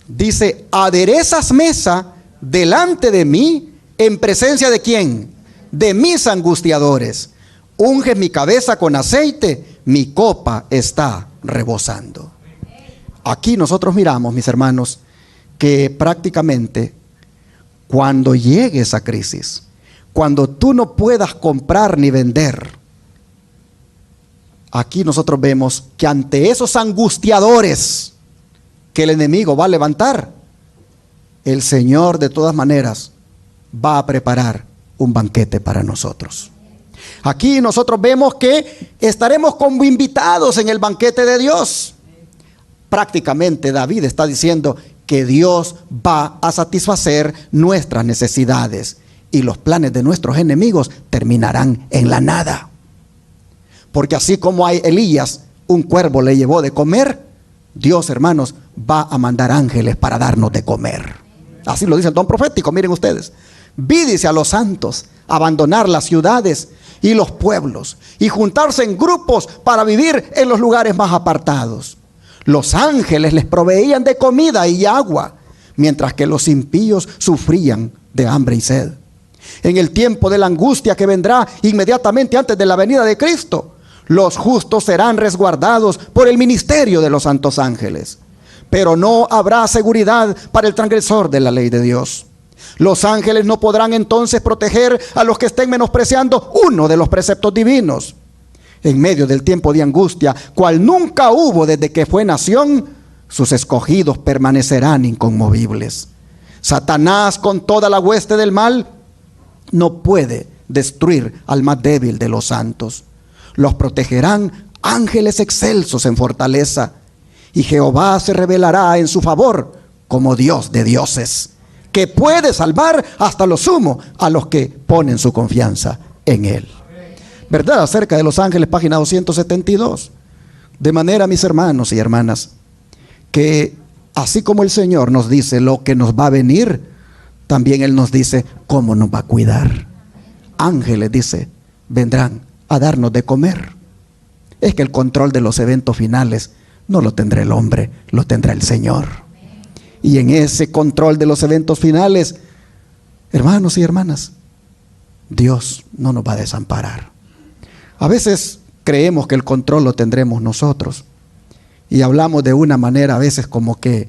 Speaker 1: Dice: aderezas mesa delante de mí en presencia de ¿quién? De mis angustiadores. Unges mi cabeza con aceite, mi copa está rebosando. Aquí nosotros miramos, mis hermanos, que prácticamente cuando llegue esa crisis, cuando tú no puedas comprar ni vender, aquí nosotros vemos que ante esos angustiadores que el enemigo va a levantar, el Señor de todas maneras va a preparar un banquete para nosotros. Aquí nosotros vemos que estaremos como invitados en el banquete de Dios. Prácticamente David está diciendo que Dios va a satisfacer nuestras necesidades y los planes de nuestros enemigos terminarán en la nada. Porque así como a Elías un cuervo le llevó de comer, Dios, hermanos, va a mandar ángeles para darnos de comer. Así lo dice el don profético, miren ustedes. Vi, dice, a los santos abandonar las ciudades y los pueblos y juntarse en grupos para vivir en los lugares más apartados. Los ángeles les proveían de comida y agua, mientras que los impíos sufrían de hambre y sed. En el tiempo de la angustia que vendrá inmediatamente antes de la venida de Cristo, los justos serán resguardados por el ministerio de los santos ángeles. Pero no habrá seguridad para el transgresor de la ley de Dios. Los ángeles no podrán entonces proteger a los que estén menospreciando uno de los preceptos divinos. En medio del tiempo de angustia, cual nunca hubo desde que fue nación, sus escogidos permanecerán inconmovibles. Satanás, con toda la hueste del mal, no puede destruir al más débil de los santos. Los protegerán ángeles excelsos en fortaleza, y Jehová se revelará en su favor como Dios de dioses, que puede salvar hasta lo sumo a los que ponen su confianza en Él. ¿Verdad? Acerca de los ángeles, página 272. De manera, mis hermanos y hermanas, que así como el Señor nos dice lo que nos va a venir, también Él nos dice cómo nos va a cuidar. Ángeles, dice, vendrán a darnos de comer. Es que el control de los eventos finales no lo tendrá el hombre, lo tendrá el Señor. Y en ese control de los eventos finales, hermanos y hermanas, Dios no nos va a desamparar. A veces creemos que el control lo tendremos nosotros y hablamos de una manera a veces como que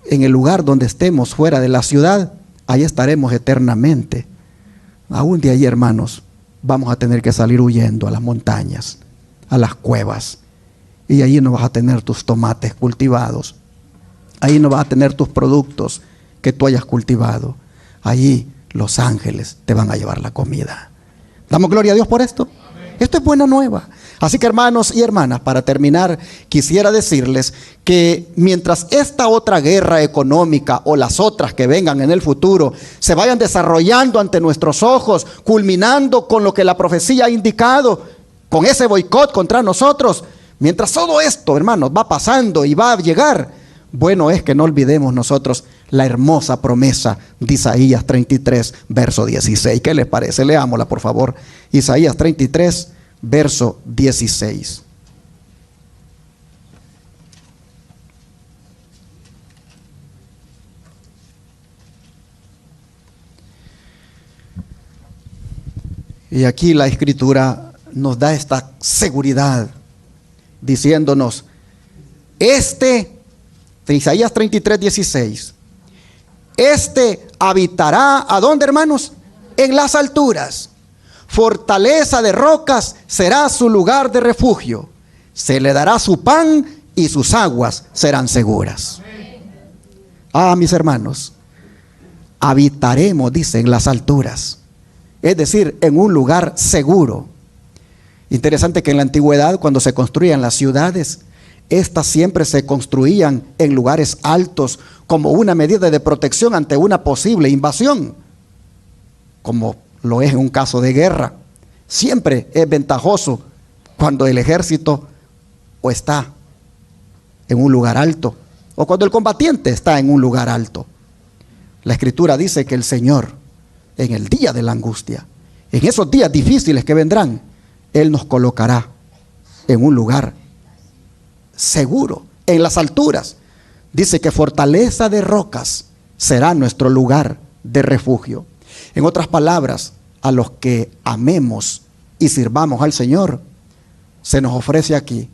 Speaker 1: en el lugar donde estemos fuera de la ciudad, ahí estaremos eternamente. Aún de ahí, hermanos, vamos a tener que salir huyendo a las montañas, a las cuevas. Y allí no vas a tener tus tomates cultivados. Ahí no vas a tener tus productos que tú hayas cultivado. Allí los ángeles te van a llevar la comida. Damos gloria a Dios por esto. Esto es buena nueva. Así que, hermanos y hermanas, para terminar, quisiera decirles que mientras esta otra guerra económica o las otras que vengan en el futuro se vayan desarrollando ante nuestros ojos, culminando con lo que la profecía ha indicado, con ese boicot contra nosotros, mientras todo esto, hermanos, va pasando y va a llegar, bueno es que no olvidemos nosotros la hermosa promesa de Isaías 33, verso 16. ¿Qué les parece? Leámosla, por favor. Isaías 33, verso 16. Y aquí la Escritura nos da esta seguridad, diciéndonos, de Isaías 33, 16, habitará, ¿a dónde, hermanos? En las alturas. Fortaleza de rocas será su lugar de refugio. Se le dará su pan y sus aguas serán seguras. Mis hermanos, habitaremos, dice, en las alturas. Es decir, en un lugar seguro. Interesante que en la antigüedad, cuando se construían las ciudades, estas siempre se construían en lugares altos como una medida de protección ante una posible invasión, como lo es en un caso de guerra. Siempre es ventajoso cuando el ejército o está en un lugar alto o cuando el combatiente está en un lugar alto. La Escritura dice que el Señor, en el día de la angustia, en esos días difíciles que vendrán, Él nos colocará en un lugar seguro, en las alturas. Dice que fortaleza de rocas será nuestro lugar de refugio. En otras palabras, a los que amemos y sirvamos al Señor, se nos ofrece aquí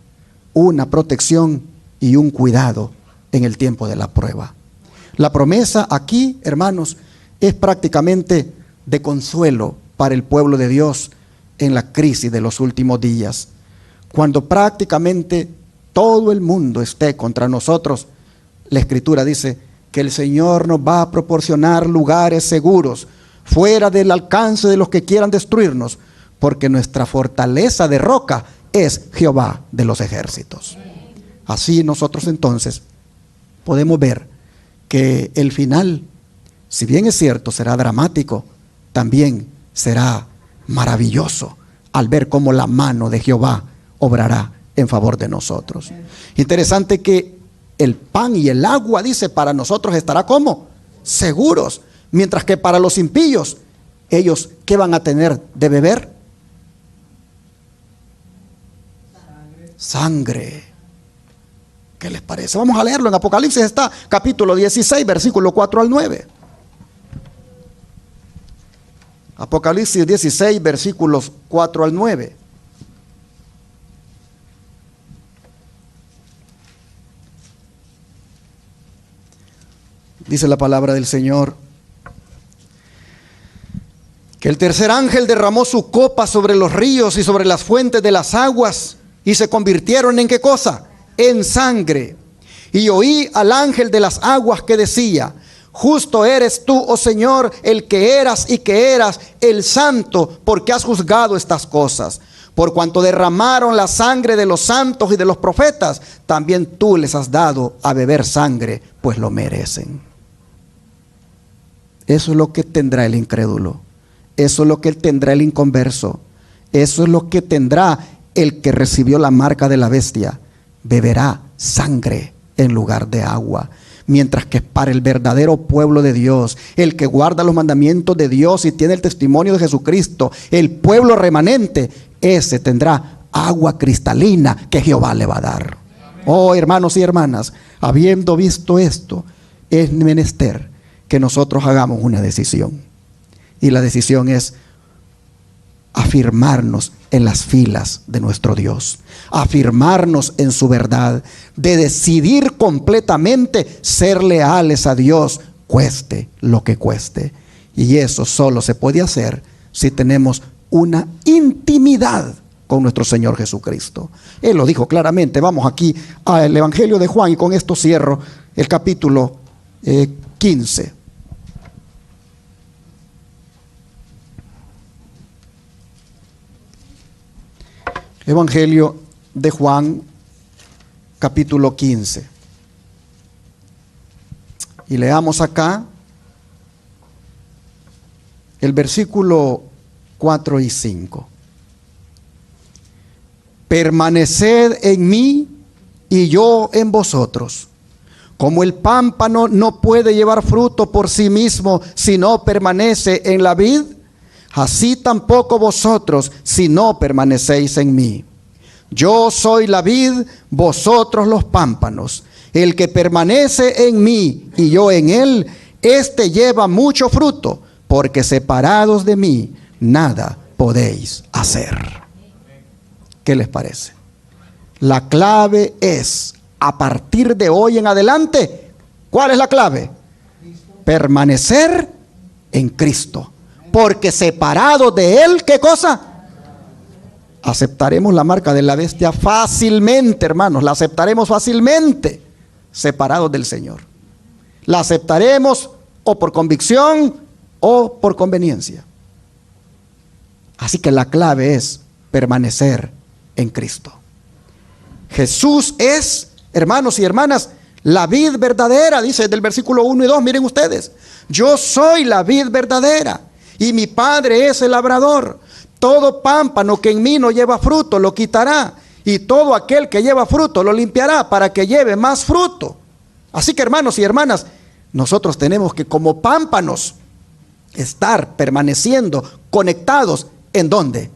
Speaker 1: una protección y un cuidado en el tiempo de la prueba. La promesa aquí, hermanos, es prácticamente de consuelo para el pueblo de Dios en la crisis de los últimos días. Cuando prácticamente todo el mundo esté contra nosotros, la Escritura dice que el Señor nos va a proporcionar lugares seguros, fuera del alcance de los que quieran destruirnos, porque nuestra fortaleza de roca es Jehová de los ejércitos. Así nosotros entonces podemos ver que el final, si bien es cierto, será dramático, también será maravilloso al ver cómo la mano de Jehová obrará en favor de nosotros. Interesante que el pan y el agua, dice, para nosotros estará ¿cómo? Seguros. Mientras que para los impíos, ellos, ¿qué van a tener de beber? Sangre. ¿Qué les parece? Vamos a leerlo. En Apocalipsis está capítulo 16, versículo 4 al 9. Apocalipsis 16, versículos 4 al 9. Dice la palabra del Señor que el tercer ángel derramó su copa sobre los ríos y sobre las fuentes de las aguas, y se convirtieron ¿en qué cosa? En sangre. Y oí al ángel de las aguas que decía: justo eres tú, oh Señor, el que eras y que eras, el santo, porque has juzgado estas cosas. Por cuanto derramaron la sangre de los santos y de los profetas, también tú les has dado a beber sangre, pues lo merecen. Eso es lo que tendrá el incrédulo. Eso es lo que tendrá el inconverso. Eso es lo que tendrá el que recibió la marca de la bestia. Beberá sangre en lugar de agua. Mientras que para el verdadero pueblo de Dios, el que guarda los mandamientos de Dios y tiene el testimonio de Jesucristo, el pueblo remanente, ese tendrá agua cristalina que Jehová le va a dar. Oh, hermanos y hermanas, habiendo visto esto, es menester que nosotros hagamos una decisión. Y la decisión es afirmarnos en las filas de nuestro Dios, afirmarnos en su verdad, de decidir completamente ser leales a Dios cueste lo que cueste. Y eso solo se puede hacer si tenemos una intimidad con nuestro Señor Jesucristo. Él lo dijo claramente. Vamos aquí al Evangelio de Juan y con esto cierro el capítulo 15. Evangelio de Juan, capítulo 15. Y leamos acá el versículo 4 y 5. Permaneced en mí y yo en vosotros. Como el pámpano no puede llevar fruto por sí mismo si no permanece en la vid, así tampoco vosotros si no permanecéis en mí. Yo soy la vid, vosotros los pámpanos. El que permanece en mí y yo en él, éste lleva mucho fruto, porque separados de mí nada podéis hacer. ¿Qué les parece? La clave es, a partir de hoy en adelante, ¿cuál es la clave? Permanecer en Cristo. Porque separados de Él, ¿qué cosa? Aceptaremos la marca de la bestia fácilmente, hermanos. La aceptaremos fácilmente, separados del Señor. La aceptaremos o por convicción o por conveniencia. Así que la clave es permanecer en Cristo. Jesús es, hermanos y hermanas, la vid verdadera, dice del versículo 1 y 2, miren ustedes. Yo soy la vid verdadera y mi Padre es el labrador. Todo pámpano que en mí no lleva fruto lo quitará, y todo aquel que lleva fruto lo limpiará para que lleve más fruto. Así que, hermanos y hermanas, nosotros tenemos que, como pámpanos, estar permaneciendo conectados. ¿En dónde?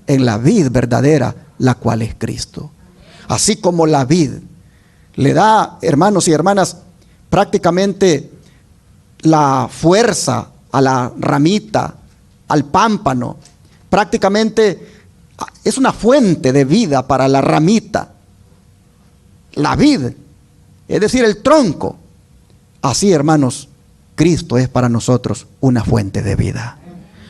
Speaker 1: En la vid verdadera, la cual es Cristo. Así como la vid le da, hermanos y hermanas, prácticamente la fuerza a la ramita, al pámpano, prácticamente es una fuente de vida para la ramita, la vid, es decir, el tronco. Así, hermanos, Cristo es para nosotros una fuente de vida.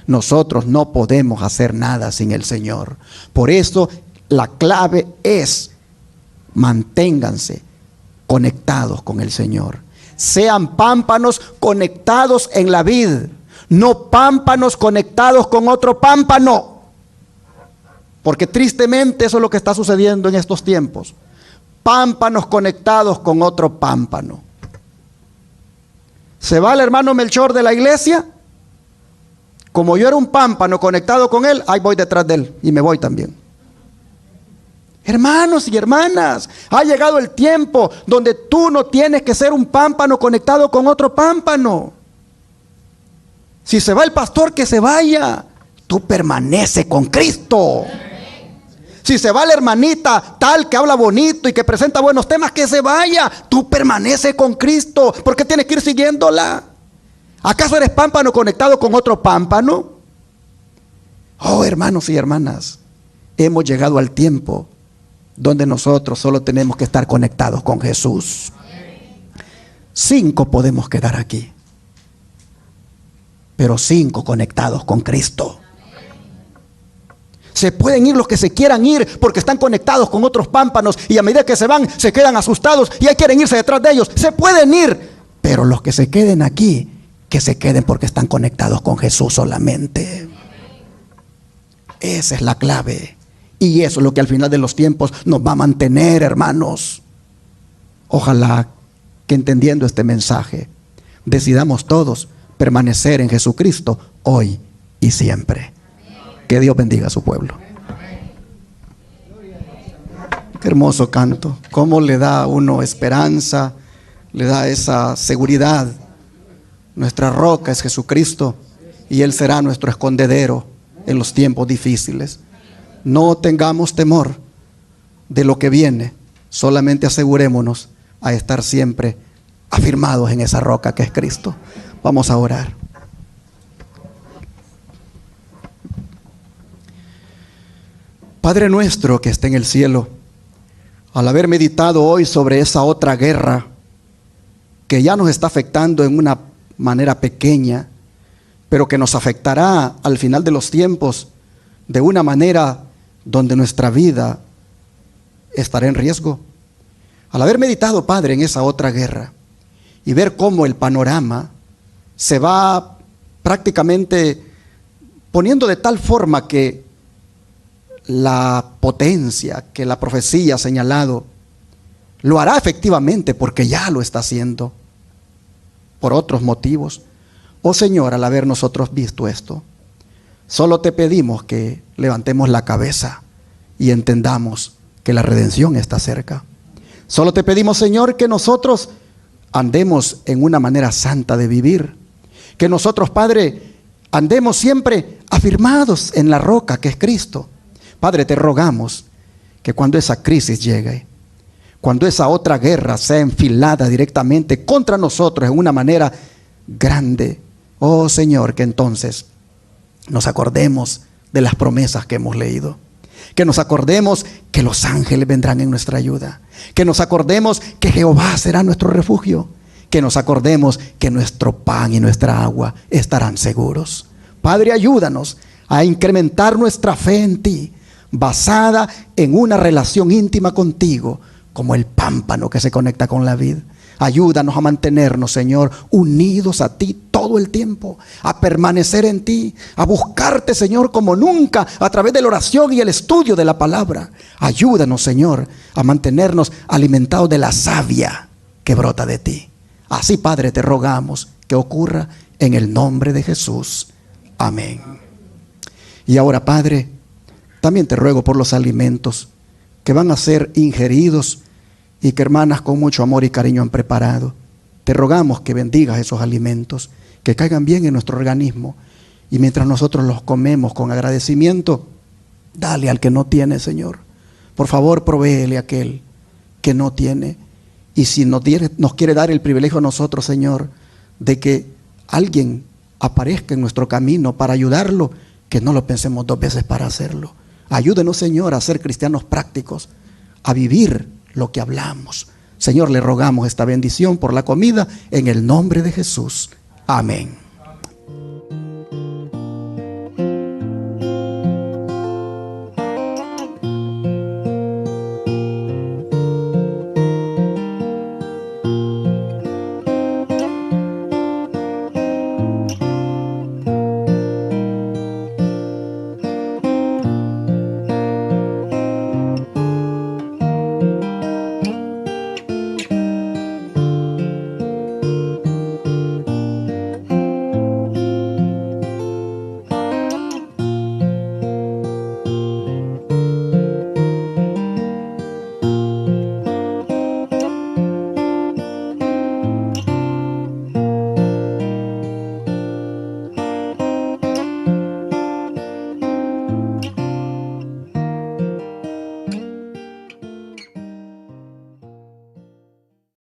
Speaker 1: Nosotros no podemos hacer nada sin el Señor. Por eso la clave es: manténganse conectados con el Señor. Sean pámpanos conectados en la vid, no pámpanos conectados con otro pámpano. Porque tristemente eso es lo que está sucediendo en estos tiempos. Pámpanos conectados con otro pámpano. ¿Se va el hermano Melchor de la iglesia? Como yo era un pámpano conectado con él, ahí voy detrás de él y me voy también. Hermanos y hermanas, ha llegado el tiempo donde tú no tienes que ser un pámpano conectado con otro pámpano. Si se va el pastor, que se vaya. Tú permanece con Cristo. Si se va la hermanita tal que habla bonito y que presenta buenos temas, que se vaya. Tú permanece con Cristo. ¿Por qué tienes que ir siguiéndola? ¿Acaso eres pámpano conectado con otro pámpano? Oh, hermanos y hermanas, hemos llegado al tiempo donde nosotros solo tenemos que estar conectados con Jesús. 5 podemos quedar aquí, pero 5 conectados con Cristo. Se pueden ir los que se quieran ir porque están conectados con otros pámpanos, y a medida que se van se quedan asustados y ahí quieren irse detrás de ellos. Se pueden ir, pero los que se queden aquí, que se queden porque están conectados con Jesús solamente. Esa es la clave. Y eso es lo que al final de los tiempos nos va a mantener, hermanos. Ojalá que, entendiendo este mensaje, decidamos todos permanecer en Jesucristo hoy y siempre. Que Dios bendiga a su pueblo. Qué hermoso canto. Cómo le da a uno esperanza, le da esa seguridad. Nuestra roca es Jesucristo y Él será nuestro escondedero en los tiempos difíciles. No tengamos temor de lo que viene, solamente asegurémonos a estar siempre afirmados en esa roca que es Cristo. Vamos a orar. Padre nuestro que está en el cielo, al haber meditado hoy sobre esa otra guerra que ya nos está afectando en una manera pequeña, pero que nos afectará al final de los tiempos de una manera donde nuestra vida estará en riesgo. Al haber meditado, Padre, en esa otra guerra y ver cómo el panorama se va prácticamente poniendo de tal forma que la potencia que la profecía ha señalado lo hará efectivamente, porque ya lo está haciendo por otros motivos. Oh Señor, al haber nosotros visto esto, solo te pedimos que levantemos la cabeza y entendamos que la redención está cerca. Solo te pedimos, Señor, que nosotros andemos en una manera santa de vivir. Que nosotros, Padre, andemos siempre afirmados en la roca que es Cristo. Padre, te rogamos que cuando esa crisis llegue, cuando esa otra guerra sea enfilada directamente contra nosotros en una manera grande, oh Señor, que entonces nos acordemos de las promesas que hemos leído. Que nos acordemos que los ángeles vendrán en nuestra ayuda. Que nos acordemos que Jehová será nuestro refugio. Que nos acordemos que nuestro pan y nuestra agua estarán seguros. Padre, ayúdanos a incrementar nuestra fe en ti, basada en una relación íntima contigo, como el pámpano que se conecta con la vid. Ayúdanos a mantenernos, Señor, unidos a ti todo el tiempo, a permanecer en ti, a buscarte, Señor, como nunca, a través de la oración y el estudio de la palabra. Ayúdanos, Señor, a mantenernos alimentados de la savia que brota de ti. Así, Padre, te rogamos que ocurra en el nombre de Jesús. Amén. Y ahora, Padre, también te ruego por los alimentos que van a ser ingeridos y que hermanas con mucho amor y cariño han preparado. Te rogamos que bendigas esos alimentos, que caigan bien en nuestro organismo, y mientras nosotros los comemos con agradecimiento, dale al que no tiene, Señor. Por favor, provéele a aquel que no tiene. Y si nos quiere dar el privilegio a nosotros, Señor, de que alguien aparezca en nuestro camino para ayudarlo, que no lo pensemos dos veces para hacerlo. Ayúdenos, Señor, a ser cristianos prácticos, a vivir lo que hablamos. Señor, le rogamos esta bendición por la comida en el nombre de Jesús. Amén.